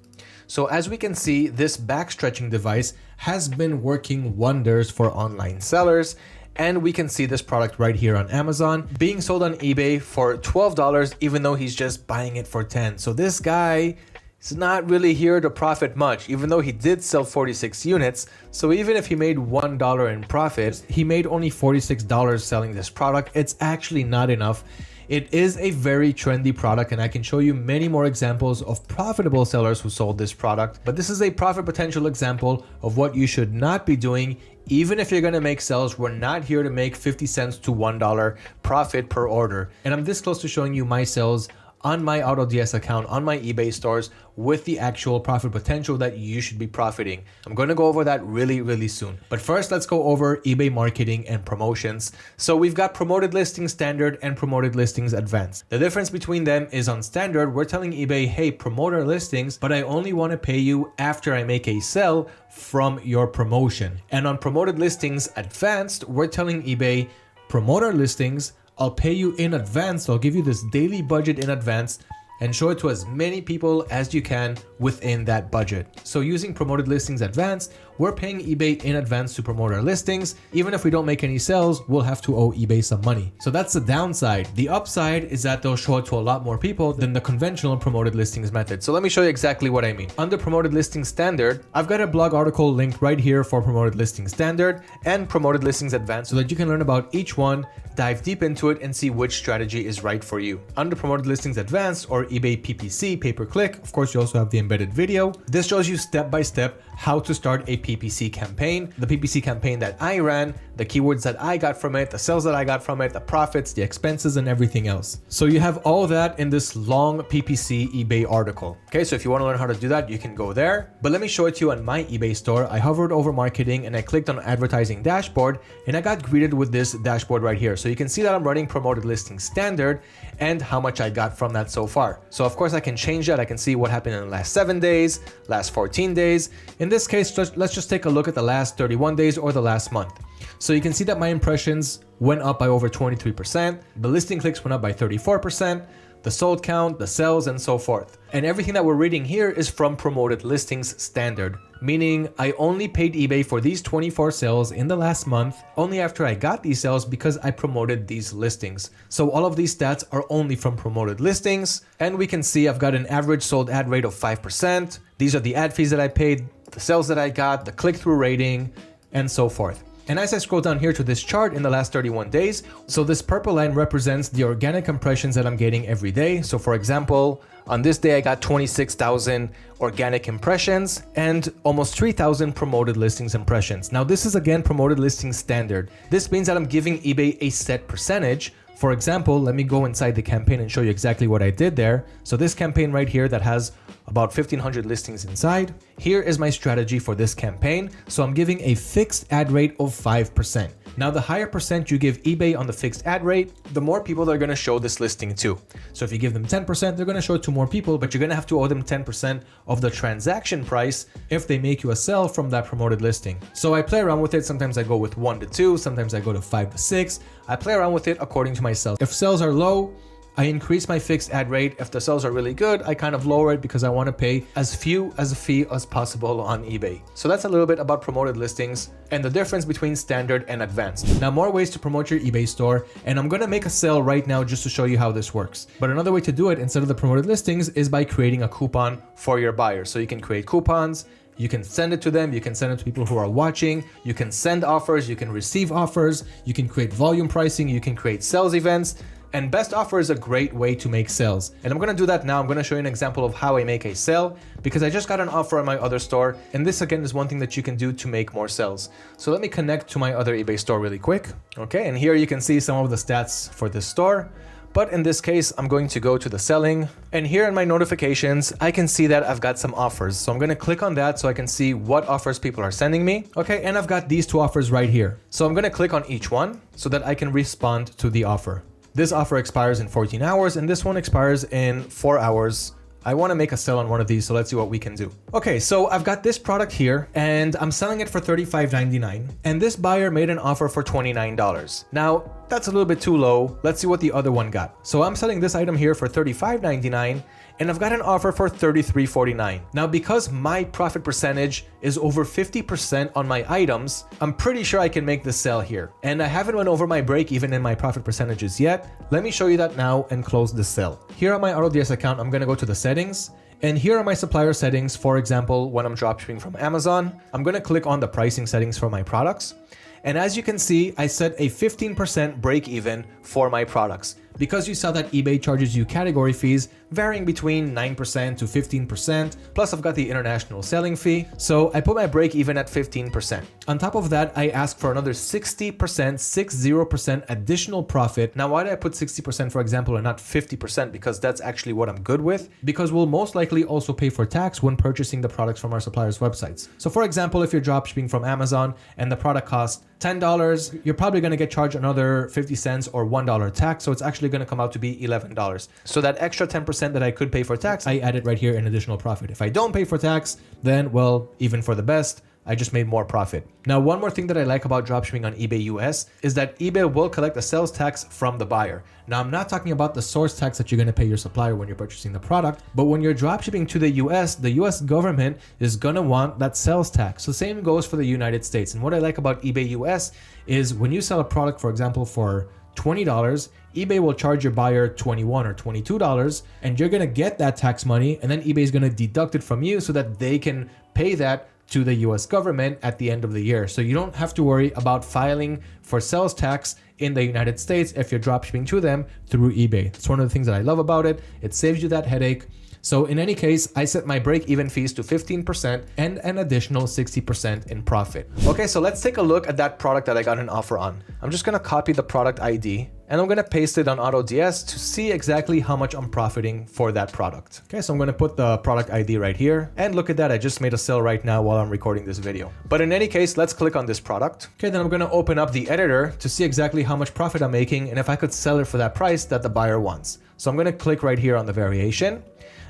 So as we can see, this backstretching device has been working wonders for online sellers. And we can see this product right here on Amazon being sold on eBay for $12, even though he's just buying it for $10. So this guy is not really here to profit much, even though he did sell 46 units. So even if he made $1 in profit, he made only $46 selling this product. It's actually not enough. It is a very trendy product and I can show you many more examples of profitable sellers who sold this product, but this is a profit potential example of what you should not be doing. Even if you're going to make sales, we're not here to make 50 cents to $1 profit per order. And I'm this close to showing you my sales on my AutoDS account, on my eBay stores, with the actual profit potential that you should be profiting. I'm going to go over that really soon. But first, let's go over eBay marketing and promotions. So we've got promoted listings standard and promoted listings advanced. The difference between them is on standard, we're telling eBay, hey, promote our listings, but I only want to pay you after I make a sale from your promotion. And on promoted listings advanced, we're telling eBay, promote our listings, I'll pay you in advance. I'll give you this daily budget in advance and show it to as many people as you can within that budget. So using promoted listings advanced, we're paying eBay in advance to promote our listings. Even if we don't make any sales, we'll have to owe eBay some money. So that's the downside. The upside is that they'll show it to a lot more people than the conventional promoted listings method. So let me show you exactly what I mean. Under promoted listings standard, I've got a blog article linked right here for promoted listings standard and promoted listings advanced so that you can learn about each one, dive deep into it and see which strategy is right for you. Under promoted listings advanced or eBay PPC, pay-per-click, of course you also have the embedded video. This shows you step by step how to start a PPC campaign, the PPC campaign that I ran, the keywords that I got from it, the sales that I got from it, the profits, the expenses, and everything else. So you have all that in this long PPC eBay article. Okay, so if you want to learn how to do that, you can go there. But let me show it to you on my eBay store. I hovered over marketing and I clicked on advertising dashboard and I got greeted with this dashboard right here. So you can see that I'm running promoted listing standard and how much I got from that so far. So of course I can change that. I can see what happened in the last 7 days, last 14 days. In this case, let's just take a look at the last 31 days or the last month. So you can see that my impressions went up by over 23%. The listing clicks went up by 34%. The sold count, the sales, and so forth. And everything that we're reading here is from promoted listings standard, meaning I only paid eBay for these 24 sales in the last month, only after I got these sales because I promoted these listings. So all of these stats are only from promoted listings. And we can see I've got an average sold ad rate of 5%. These are the ad fees that I paid, the sales that I got, the click-through rating, and so forth. And as I scroll down here to this chart in the last 31 days, so this purple line represents the organic impressions that I'm getting every day. So for example, on this day, I got 26,000 organic impressions and almost 3,000 promoted listings impressions. Now, this is again promoted listings standard. This means that I'm giving eBay a set percentage. For example, let me go inside the campaign and show you exactly what I did there. So this campaign right here that has about 1,500 listings inside. Here is my strategy for this campaign. So I'm giving a fixed ad rate of 5%. Now, the higher percent you give eBay on the fixed ad rate, the more people they're going to show this listing to. So if you give them 10%, they're going to show it to more people, but you're going to have to owe them 10% of the transaction price if they make you a sell from that promoted listing. So I play around with it. Sometimes I go with 1 to 2, sometimes I go to 5 to 6. I play around with it according to myself. If sales are low, I increase my fixed ad rate. If the sales are really good, I kind of lower it because I want to pay as few as a fee as possible on eBay. So that's a little bit about promoted listings and the difference between standard and advanced. Now, more ways to promote your eBay store, and I'm going to make a sale right now just to show you how this works. But another way to do it instead of the promoted listings is by creating a coupon for your buyers. So you can create coupons. You can send it to them. You can send it to people who are watching. You can send offers. You can receive offers. You can create volume pricing. You can create sales events. And best offer is a great way to make sales. And I'm going to do that now. I'm going to show you an example of how I make a sale because I just got an offer on my other store. And this again is one thing that you can do to make more sales. So let me connect to my other eBay store really quick. Okay, and here you can see some of the stats for this store. But in this case, I'm going to go to the selling, and here in my notifications, I can see that I've got some offers. So I'm going to click on that so I can see what offers people are sending me. Okay, and I've got these two offers right here. So I'm going to click on each one so that I can respond to the offer. This offer expires in 14 hours and this one expires in 4 hours. I want to make a sell on one of these, so let's see what we can do. Okay, so I've got this product here and I'm selling it for $35.99 and this buyer made an offer for $29. Now, that's a little bit too low. Let's see what the other one got. So I'm selling this item here for $35.99 and I've got an offer for $33.49. Now, because my profit percentage is over 50% on my items, I'm pretty sure I can make this sell here. And I haven't went over my break even in my profit percentages yet. Let me show you that now and close the sell. Here on my AutoDS account, I'm gonna go to the settings. And here are my supplier settings. For example, when I'm dropshipping from Amazon, I'm gonna click on the pricing settings for my products. And as you can see, I set a 15% break even for my products. Because you saw that eBay charges you category fees varying between 9% to 15%, plus I've got the international selling fee, so I put my break even at 15%. On top of that, I ask for another 60% additional profit. Now, why did I put 60% for example and not 50%? Because that's actually what I'm good with, because we'll most likely also pay for tax when purchasing the products from our suppliers' websites. So for example, if you're dropshipping from Amazon and the product costs $10, you're probably going to get charged another 50 cents or $1 tax, so it's actually going to come out to be $11. So that extra 10% that I could pay for tax, I added right here in additional profit. If I don't pay for tax, then well, even for the best, I just made more profit. Now, one more thing that I like about dropshipping on eBay US is that eBay will collect a sales tax from the buyer. Now, I'm not talking about the source tax that you're going to pay your supplier when you're purchasing the product, but when you're dropshipping to the US government is going to want that sales tax. So same goes for the United States. And what I like about eBay US is when you sell a product, for example, for $20, eBay will charge your buyer $21 or $22, and you're going to get that tax money, and then eBay is going to deduct it from you so that they can pay that to the US government at the end of the year. So you don't have to worry about filing for sales tax in the United States if you're dropshipping to them through eBay. It's one of the things that I love about it. It saves you that headache. So in any case, I set my break-even fees to 15% and an additional 60% in profit. Okay, so let's take a look at that product that I got an offer on. I'm just gonna copy the product ID and I'm gonna paste it on AutoDS to see exactly how much I'm profiting for that product. Okay, so I'm gonna put the product ID right here, and look at that, I just made a sale right now while I'm recording this video. But in any case, let's click on this product. Okay, then I'm gonna open up the editor to see exactly how much profit I'm making and if I could sell it for that price that the buyer wants. So I'm gonna click right here on the variation.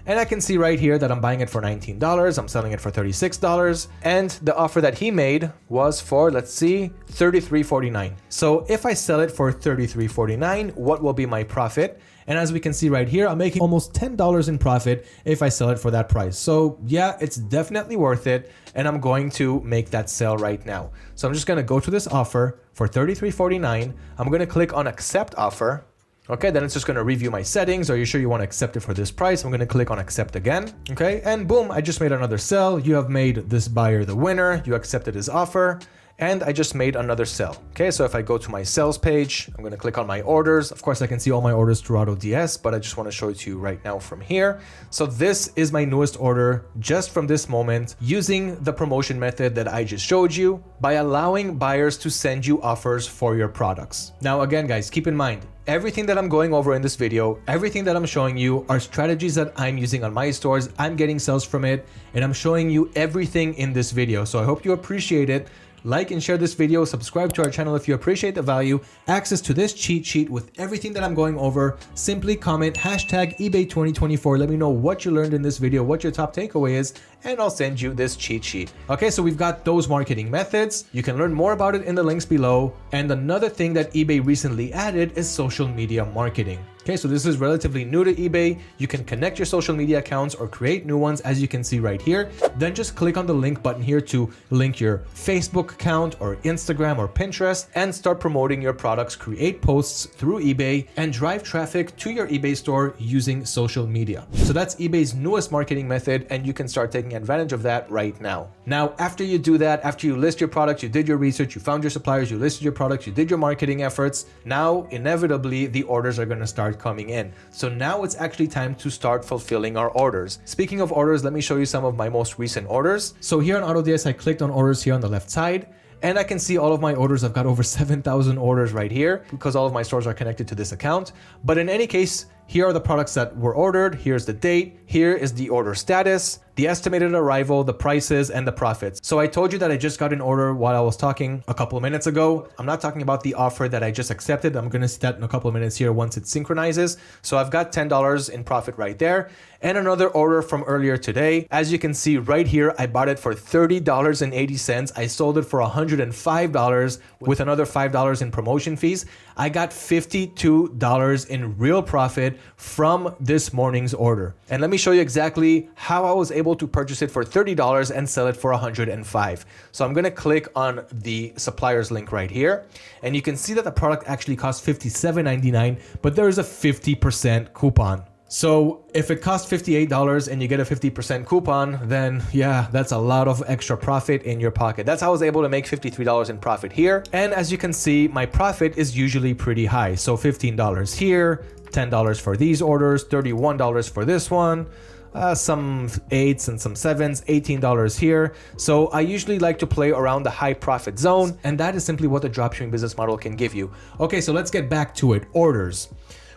And I can see right here that I'm buying it for $19, I'm selling it for $36, and the offer that he made was for, let's see, $33.49. So if I sell it for $33.49, what will be my profit? And as we can see right here, I'm making almost $10 in profit if I sell it for that price. So yeah, it's definitely worth it, and I'm going to make that sale right now. So I'm just gonna go to this offer for $33.49. I'm gonna click on accept offer. Okay, then it's just gonna review my settings. Are you sure you wanna accept it for this price? I'm gonna click on accept again. Okay, and boom, I just made another sell. You have made this buyer the winner. You accepted his offer. and I just made another sale. Okay, so if I go to my sales page, I'm gonna click on my orders. Of course, I can see all my orders through AutoDS, but I just wanna show it to you right now from here. So this is my newest order just from this moment, using the promotion method that I just showed you by allowing buyers to send you offers for your products. Now, again, guys, keep in mind, everything that I'm going over in this video, everything that I'm showing you are strategies that I'm using on my stores. I'm getting sales from it, and I'm showing you everything in this video. So I hope you appreciate it. Like and share this video, subscribe to our channel if you appreciate the value. Access to this cheat sheet with everything that I'm going over. Simply comment hashtag eBay 2024. Let me know what you learned in this video, what your top takeaway is, and I'll send you this cheat sheet. Okay, so we've got those marketing methods. You can learn more about it in the links below. And another thing that eBay recently added is social media marketing. Okay, so this is relatively new to eBay. You can connect your social media accounts or create new ones, as you can see right here. Then just click on the link button here to link your Facebook account or Instagram or Pinterest and start promoting your products, create posts through eBay, and drive traffic to your eBay store using social media. So that's eBay's newest marketing method, and you can start taking advantage of that right now. Now, after you do that, after you list your products, you did your research, you found your suppliers, you listed your products, you did your marketing efforts, now inevitably the orders are going to start coming in. So now it's actually time to start fulfilling our orders. Speaking of orders, let me show you some of my most recent orders. So here on AutoDS, I clicked on orders here on the left side, and I can see all of my orders. I've got over 7,000 orders right here because all of my stores are connected to this account. But in any case, here are the products that were ordered. Here's the date. Here is the order status, the estimated arrival, the prices, and the profits. So I told you that I just got an order while I was talking a couple of minutes ago. I'm not talking about the offer that I just accepted. I'm gonna see that in a couple of minutes here once it synchronizes. So I've got $10 in profit right there. And another order from earlier today. As you can see right here, I bought it for $30.80. I sold it for $105 with another $5 in promotion fees. I got $52 in real profit from this morning's order. And let me show you exactly how I was able to purchase it for $30 and sell it for $105. So I'm gonna click on the supplier's link right here, and you can see that the product actually costs $57.99, but there is a 50% coupon. So if it costs $58 and you get a 50% coupon, then yeah, that's a lot of extra profit in your pocket. That's how I was able to make $53 in profit here. And as you can see, my profit is usually pretty high. So $15 here, $10 for these orders, $31 for this one, some 8s and some 7s, $18 here. So I usually like to play around the high profit zone, and that is simply what the dropshipping business model can give you. Okay, so let's get back to it. Orders.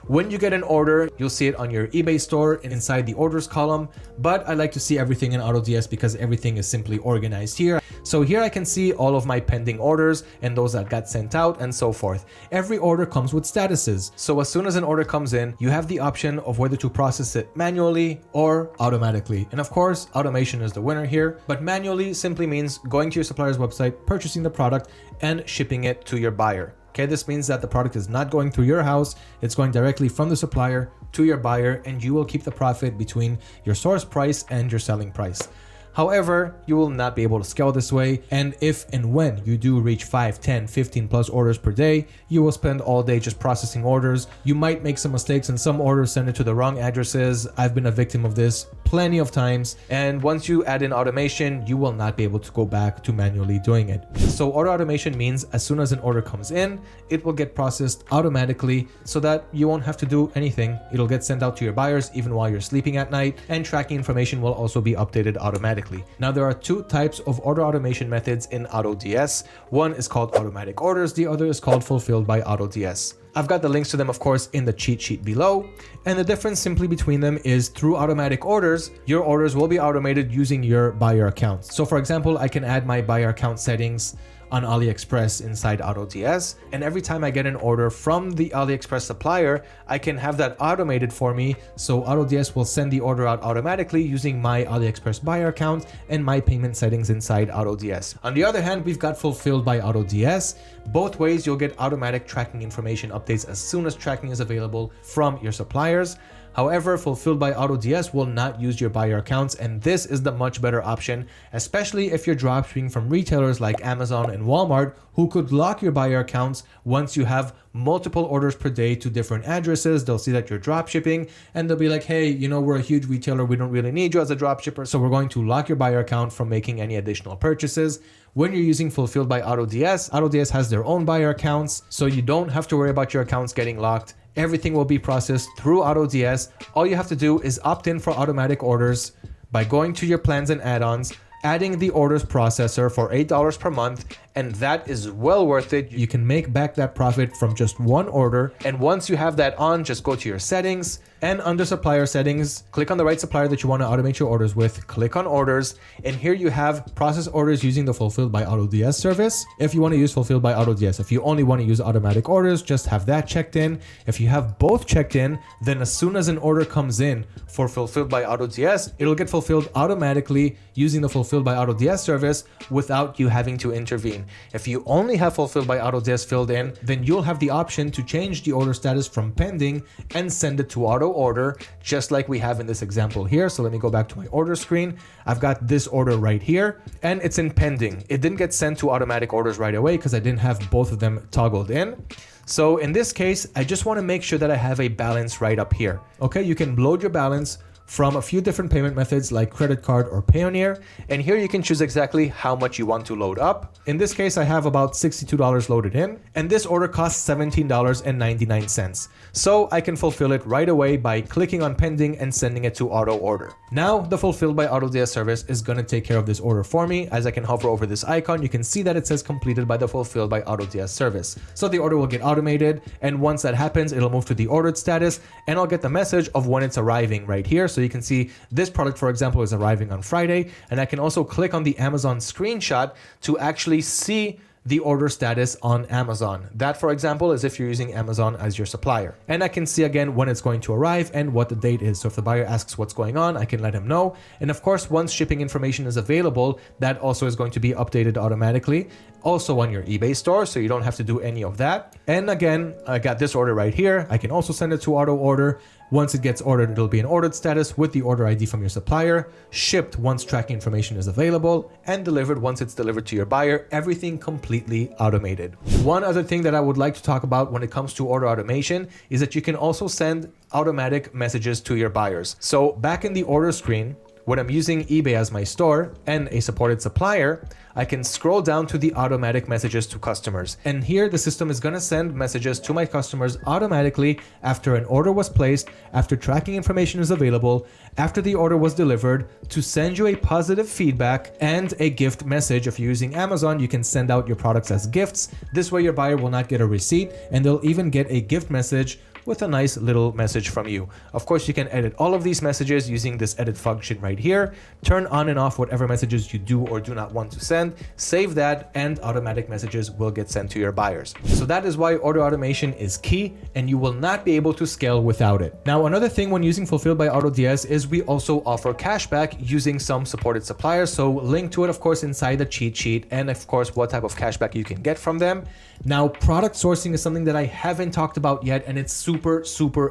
When you get an order, you'll see it on your eBay store inside the orders column, but I like to see everything in AutoDS because everything is simply organized here. So here I can see all of my pending orders and those that got sent out and so forth. Every order comes with statuses. So as soon as an order comes in, you have the option of whether to process it manually or automatically. And of course, automation is the winner here, but manually simply means going to your supplier's website, purchasing the product, and shipping it to your buyer. Okay, this means that the product is not going through your house. It's going directly from the supplier to your buyer, and you will keep the profit between your source price and your selling price. However, you will not be able to scale this way, and if and when you do reach 5, 10, 15 plus orders per day, you will spend all day just processing orders. You might make some mistakes and some orders send it to the wrong addresses. I've been a victim of this plenty of times, and once you add in automation, you will not be able to go back to manually doing it. So order automation means as soon as an order comes in, it will get processed automatically so that you won't have to do anything. It'll get sent out to your buyers even while you're sleeping at night, and tracking information will also be updated automatically. Now, there are two types of order automation methods in AutoDS. One is called automatic orders, the other is called fulfilled by AutoDS. I've got the links to them, of course, in the cheat sheet below. And the difference simply between them is through automatic orders, your orders will be automated using your buyer account. So for example, I can add my buyer account settings on AliExpress inside AutoDS, and every time I get an order from the AliExpress supplier, I can have that automated for me. So AutoDS will send the order out automatically using my AliExpress buyer account and my payment settings inside AutoDS. On the other hand, we've got fulfilled by AutoDS. Both ways, you'll get automatic tracking information updates as soon as tracking is available from your suppliers. However, Fulfilled by AutoDS will not use your buyer accounts, and this is the much better option, especially if you're dropshipping from retailers like Amazon and Walmart, who could lock your buyer accounts once you have multiple orders per day to different addresses. They'll see that you're dropshipping and they'll be like, hey, we're a huge retailer. We don't really need you as a dropshipper. So we're going to lock your buyer account from making any additional purchases. When you're using Fulfilled by AutoDS, AutoDS has their own buyer accounts, so you don't have to worry about your accounts getting locked. Everything will be processed through AutoDS. All you have to do is opt in for automatic orders by going to your plans and add-ons, adding the orders processor for $8 per month, and that is well worth it. You can make back that profit from just one order. And once you have that on, just go to your settings, and under supplier settings, click on the right supplier that you want to automate your orders with, click on orders, and here you have process orders using the Fulfilled by AutoDS service. If you want to use Fulfilled by AutoDS, if you only want to use automatic orders, just have that checked in. If you have both checked in, then as soon as an order comes in for Fulfilled by AutoDS, it'll get fulfilled automatically using the Fulfilled by AutoDS service without you having to intervene. If you only have Fulfilled by AutoDS filled in, then you'll have the option to change the order status from pending and send it to auto order, just like we have in this example here. So let me go back to my order screen. I've got this order right here and it's in pending. It didn't get sent to automatic orders right away because I didn't have both of them toggled in. So in this case, I just want to make sure that I have a balance right up here. Okay, you can load your balance from a few different payment methods like credit card or Payoneer. And here you can choose exactly how much you want to load up. In this case, I have about $62 loaded in, and this order costs $17.99. So I can fulfill it right away by clicking on pending and sending it to auto order. Now the Fulfilled by AutoDS service is going to take care of this order for me. As I can hover over this icon, you can see that it says completed by the Fulfilled by AutoDS service. So the order will get automated, and once that happens, it'll move to the ordered status, and I'll get the message of when it's arriving right here. So you can see this product, for example, is arriving on Friday, and I can also click on the Amazon screenshot to actually see the order status on Amazon. That, for example, is if you're using Amazon as your supplier. And I can see again when it's going to arrive and what the date is. So if the buyer asks what's going on, I can let him know. And of course, once shipping information is available, that also is going to be updated automatically. Also on your eBay store, so you don't have to do any of that. And again, I got this order right here. I can also send it to auto order. Once it gets ordered, it'll be in ordered status with the order ID from your supplier, shipped once tracking information is available, and delivered once it's delivered to your buyer. Everything completely automated. One other thing that I would like to talk about when it comes to order automation is that you can also send automatic messages to your buyers. So back in the order screen, when I'm using eBay as my store and a supported supplier, I can scroll down to the automatic messages to customers. And here the system is gonna send messages to my customers automatically after an order was placed, after tracking information is available, after the order was delivered, to send you a positive feedback and a gift message. If you're using Amazon, you can send out your products as gifts. This way your buyer will not get a receipt, and they'll even get a gift message with a nice little message from you. Of course, you can edit all of these messages using this edit function right here. Turn on and off whatever messages you do or do not want to send. Save that, and automatic messages will get sent to your buyers. So that is why order automation is key, and you will not be able to scale without it. Now, another thing when using Fulfilled by AutoDS is we also offer cashback using some supported suppliers. So link to it, of course, inside the cheat sheet, and of course, what type of cashback you can get from them. Now, product sourcing is something that I haven't talked about yet, and it's super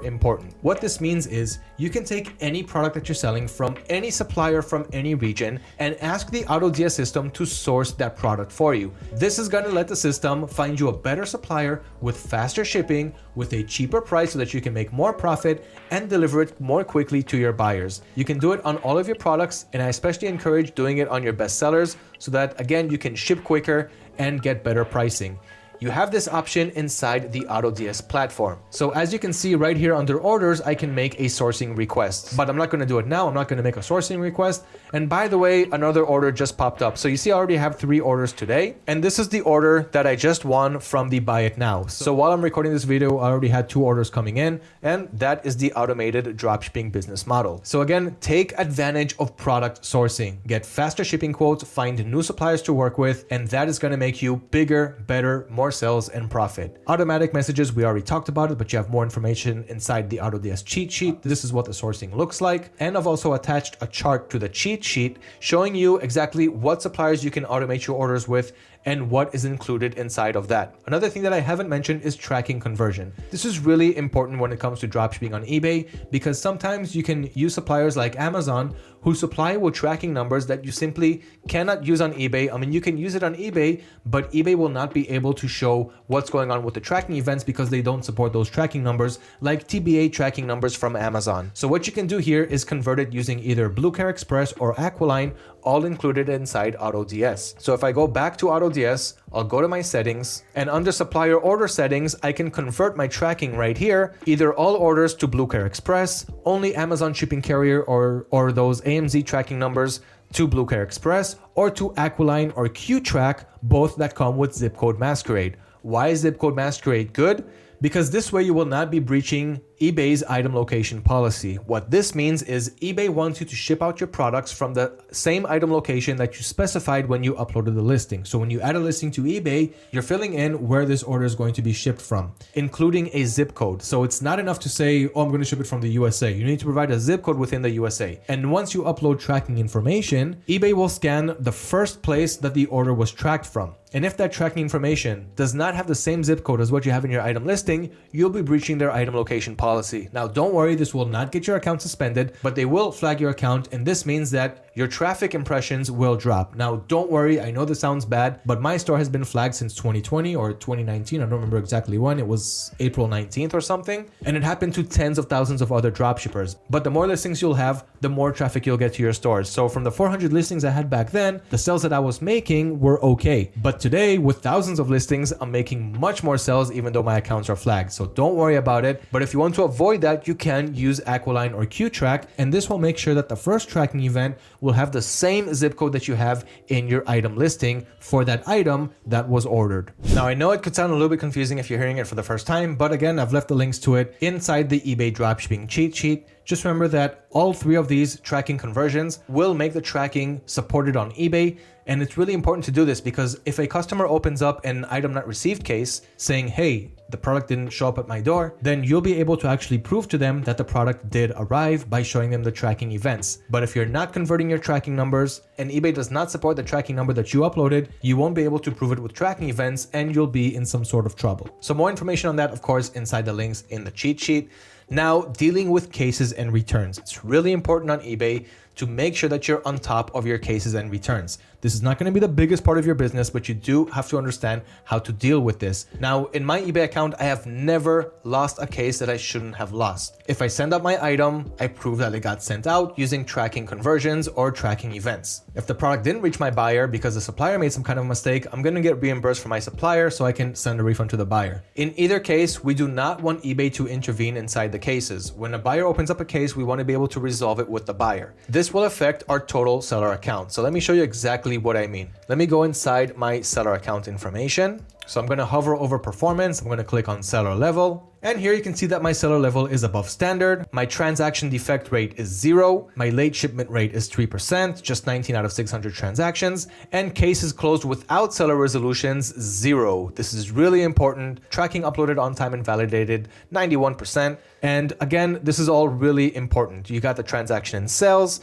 important. What this means is you can take any product that you're selling from any supplier from any region and ask the AutoDS system to source that product for you. This is going to let the system find you a better supplier with faster shipping, with a cheaper price so that you can make more profit and deliver it more quickly to your buyers. You can do it on all of your products, and I especially encourage doing it on your best sellers so that, again, you can ship quicker and get better pricing. You have this option inside the AutoDS platform. So as you can see right here under orders, I can make a sourcing request, but I'm not going to do it now. I'm not going to make a sourcing request. And by the way, another order just popped up. So you see, I already have 3 orders today. And this is the order that I just won from the Buy It Now. So while I'm recording this video, I already had 2 orders coming in, and that is the automated dropshipping business model. So again, take advantage of product sourcing, get faster shipping quotes, find new suppliers to work with, and that is going to make you bigger, better, more more sales and profit. Automatic messages, we already talked about it, but you have more information inside the AutoDS cheat sheet. This is what the sourcing looks like. And I've also attached a chart to the cheat sheet showing you exactly what suppliers you can automate your orders with and what is included inside of that. Another thing that I haven't mentioned is tracking conversion. This is really important when it comes to dropshipping on eBay, because sometimes you can use suppliers like Amazon who supply with tracking numbers that you simply cannot use on eBay. I mean, you can use it on eBay, but eBay will not be able to show what's going on with the tracking events because they don't support those tracking numbers like TBA tracking numbers from Amazon. So what you can do here is convert it using either Bluecare Express or Aqualine, all included inside AutoDS. So if I go back to AutoDS, I'll go to my settings, and under supplier order settings, I can convert my tracking right here, either all orders to Bluecare Express, only Amazon shipping carrier or those AMZ tracking numbers to Bluecare Express, or to Aqualine or QTrack, both that come with zip code masquerade. Why is zip code masquerade good? Because this way you will not be breaching eBay's item location policy. What this means is eBay wants you to ship out your products from the same item location that you specified when you uploaded the listing. So when you add a listing to eBay, you're filling in where this order is going to be shipped from, including a zip code. So it's not enough to say, oh, I'm going to ship it from the USA. You need to provide a zip code within the USA. And once you upload tracking information, eBay will scan the first place that the order was tracked from. And if that tracking information does not have the same zip code as what you have in your item listing, you'll be breaching their item location policy. Now, don't worry, this will not get your account suspended, but they will flag your account, and this means that your traffic impressions will drop. Now, don't worry, I know this sounds bad, but my store has been flagged since 2020 or 2019. I don't remember exactly when. It was April 19th or something. And it happened to tens of thousands of other dropshippers. But the more listings you'll have, the more traffic you'll get to your stores. So from the 400 listings I had back then, the sales that I was making were okay. But today, with thousands of listings, I'm making much more sales even though my accounts are flagged. So don't worry about it. But if you want to avoid that, you can use Aqualine or QTrack, and this will make sure that the first tracking event will have the same zip code that you have in your item listing for that item that was ordered. Now, I know it could sound a little bit confusing if you're hearing it for the first time, but again, I've left the links to it inside the eBay dropshipping cheat sheet. Just remember that all three of these tracking conversions will make the tracking supported on eBay. And it's really important to do this because if a customer opens up an item not received case saying, hey, the product didn't show up at my door, then you'll be able to actually prove to them that the product did arrive by showing them the tracking events. But if you're not converting your tracking numbers and eBay does not support the tracking number that you uploaded, you won't be able to prove it with tracking events and you'll be in some sort of trouble. So more information on that, of course, inside the links in the cheat sheet. Now, dealing with cases and returns. It's really important on eBay to make sure that you're on top of your cases and returns. This is not going to be the biggest part of your business, but you do have to understand how to deal with this. Now, in my eBay account, I have never lost a case that I shouldn't have lost. If I send out my item, I prove that it got sent out using tracking conversions or tracking events. If the product didn't reach my buyer because the supplier made some kind of mistake, I'm going to get reimbursed from my supplier so I can send a refund to the buyer. In either case, we do not want eBay to intervene inside the cases. When a buyer opens up a case, we want to be able to resolve it with the buyer. This will affect our total seller account. So let me show you exactly what I mean. Let me go inside my seller account information. So I'm going to hover over performance. I'm going to click on seller level. And here you can see that my seller level is above standard. My transaction defect rate is 0. My late shipment rate is 3%, just 19 out of 600 transactions. And cases closed without seller resolutions, 0. This is really important. Tracking uploaded on time and validated, 91%. And again, this is all really important. You got the transaction in sales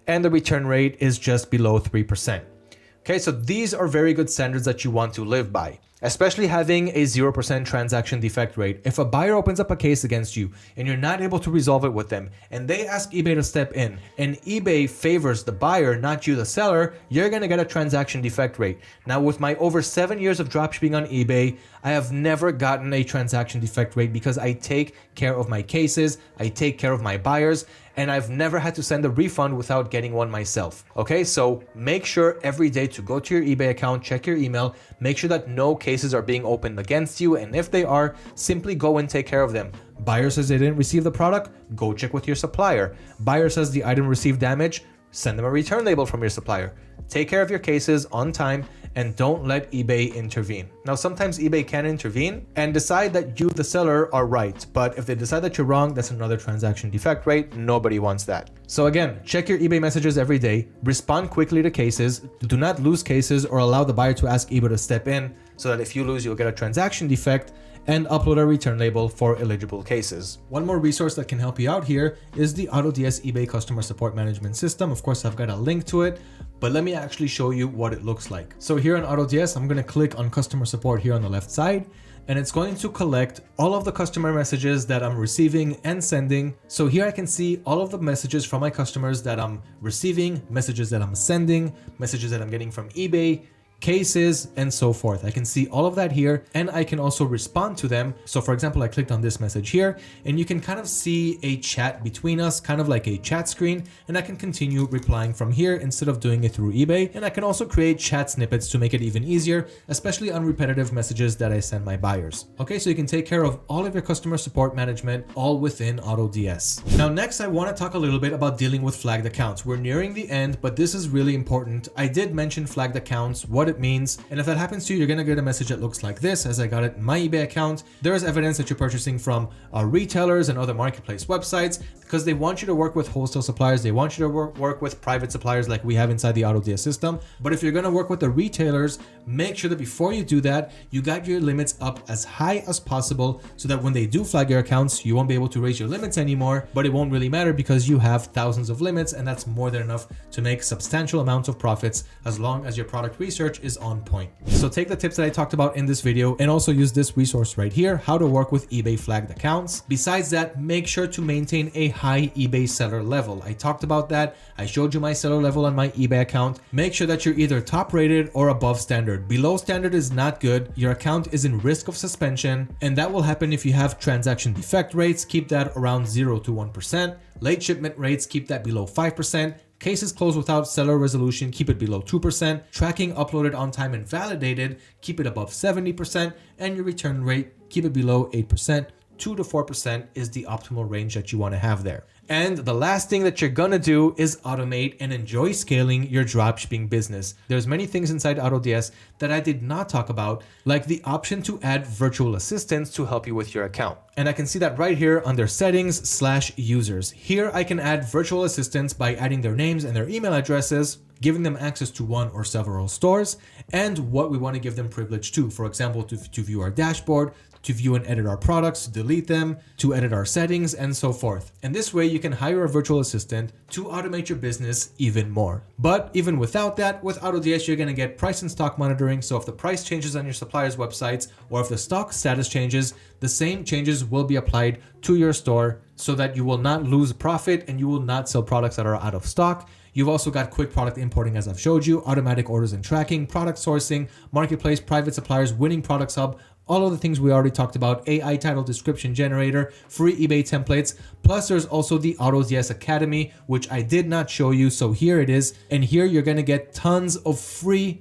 and the return rate is just below 3%. Okay, so these are very good standards that you want to live by, especially having a 0% transaction defect rate. If a buyer opens up a case against you and you're not able to resolve it with them and they ask eBay to step in and eBay favors the buyer, not you, the seller, you're going to get a transaction defect rate. Now, with my over 7 years of dropshipping on eBay, I have never gotten a transaction defect rate because I take care of my cases, I take care of my buyers, and I've never had to send a refund without getting one myself. Okay, so make sure every day to go to your eBay account, check your email, make sure that no cases are being opened against you, and if they are, simply go and take care of them. Buyer says they didn't receive the product, go check with your supplier. Buyer says the item received damage, send them a return label from your supplier. Take care of your cases on time and don't let eBay intervene. Now, sometimes eBay can intervene and decide that you, the seller, are right. But if they decide that you're wrong, that's another transaction defect rate. Nobody wants that. So again, check your eBay messages every day. Respond quickly to cases. Do not lose cases or allow the buyer to ask eBay to step in. so that if you lose, you'll get a transaction defect, and upload a return label for eligible cases. One more resource that can help you out here is the AutoDS eBay Customer Support Management System. Of course, I've got a link to it, but let me actually show you what it looks like. So here on AutoDS, I'm gonna click on Customer Support here on the left side, and it's going to collect all of the customer messages that I'm receiving and sending. So here I can see all of the messages from my customers that I'm receiving, messages that I'm sending, messages that I'm getting from eBay, cases, and so forth. I can see all of that here, and I can also respond to them. So for example, I clicked on this message here, and you can kind of see a chat between us, kind of like a chat screen, and I can continue replying from here instead of doing it through eBay. And I can also create chat snippets to make it even easier, especially on repetitive messages that I send my buyers. Okay, so you can take care of all of your customer support management all within AutoDS. Now next, I want to talk a little bit about dealing with flagged accounts. We're nearing the end, but this is really important. I did mention flagged accounts, what it means, and if that happens to you, you're gonna get a message that looks like this, as I got it in my eBay account. There is evidence that you're purchasing from retailers and other marketplace websites, because they want you to work with wholesale suppliers, they want you to work with private suppliers like we have inside the AutoDS system. But if you're gonna work with the retailers, make sure that before you do that, you got your limits up as high as possible, so that when they do flag your accounts, you won't be able to raise your limits anymore, but it won't really matter because you have thousands of limits, and that's more than enough to make substantial amounts of profits as long as your product research is on point. So take the tips that I talked about in this video and also use this resource right here, how to work with eBay flagged accounts. Besides that, make sure to maintain a high eBay seller level. I talked about that. I showed you my seller level on my eBay account. Make sure that you're either top rated or above standard. Below standard is not good. Your account is in risk of suspension, and that will happen if you have transaction defect rates. Keep that around 0 to 1%. Late shipment rates, keep that below 5%. Cases closed without seller resolution, keep it below 2%. Tracking uploaded on time and validated, keep it above 70%. And your return rate, keep it below 8%. 2 to 4% is the optimal range that you want to have there. And the last thing that you're gonna do is automate and enjoy scaling your dropshipping business. There's many things inside AutoDS that I did not talk about, like the option to add virtual assistants to help you with your account. And I can see that right here under settings/users. Here I can add virtual assistants by adding their names and their email addresses, giving them access to one or several stores, and what we want to give them privilege to. For example, to view our dashboard, to view and edit our products, to delete them, to edit our settings, and so forth. And this way you can hire a virtual assistant to automate your business even more. But even without that, with AutoDS, you're gonna get price and stock monitoring. So if the price changes on your supplier's websites, or if the stock status changes, the same changes will be applied to your store so that you will not lose profit and you will not sell products that are out of stock. You've also got quick product importing, as I've showed you, automatic orders and tracking, product sourcing, marketplace, private suppliers, winning products hub, all of the things we already talked about, AI title description generator, free eBay templates. Plus there's also the AutoDS Academy, which I did not show you. So here it is. And here you're going to get tons of free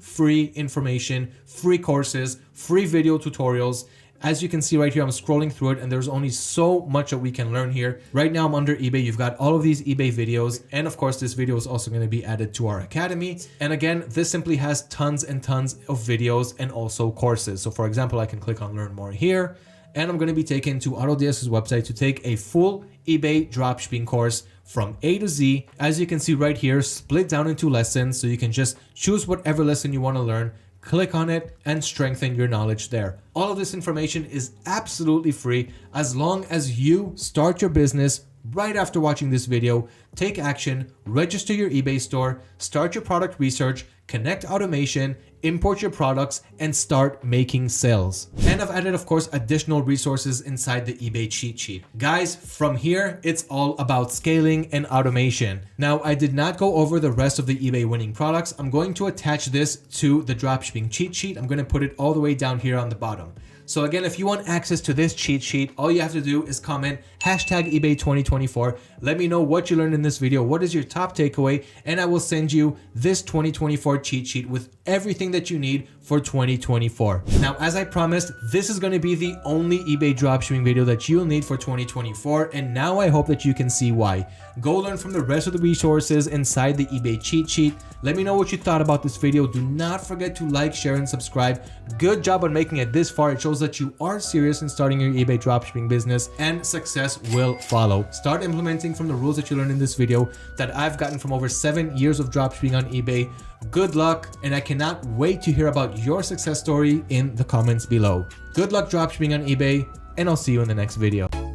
information, free courses, free video tutorials. As you can see right here, I'm scrolling through it and there's only so much that we can learn here. Right now I'm under eBay. You've got all of these eBay videos. And of course, this video is also going to be added to our academy. And again, this simply has tons and tons of videos and also courses. So for example, I can click on learn more here, and I'm going to be taken to AutoDS's website to take a full eBay dropshipping course from A to Z. As you can see right here, split down into lessons. So you can just choose whatever lesson you want to learn, click on it, and strengthen your knowledge there. All of this information is absolutely free as long as you start your business right after watching this video, take action, register your eBay store, start your product research, connect automation, import your products, and start making sales. And I've added, of course, additional resources inside the eBay cheat sheet. Guys, from here, it's all about scaling and automation. Now, I did not go over the rest of the eBay winning products. I'm going to attach this to the dropshipping cheat sheet. I'm going to put it all the way down here on the bottom. So again, if you want access to this cheat sheet, all you have to do is comment #eBay 2024. Let me know what you learned in this video. What is your top takeaway? And I will send you this 2024 cheat sheet with everything that you need for 2024. Now, as I promised, this is going to be the only eBay dropshipping video that you'll need for 2024. And now I hope that you can see why. Go learn from the rest of the resources inside the eBay cheat sheet. Let me know what you thought about this video. Do not forget to like, share, and subscribe. Good job on making it this far. It shows shows that you are serious in starting your eBay dropshipping business, and success will follow. Start implementing from the rules that you learned in this video that I've gotten from over 7 years of dropshipping on eBay. Good luck, and I cannot wait to hear about your success story in the comments below. Good luck dropshipping on eBay, and I'll see you in the next video.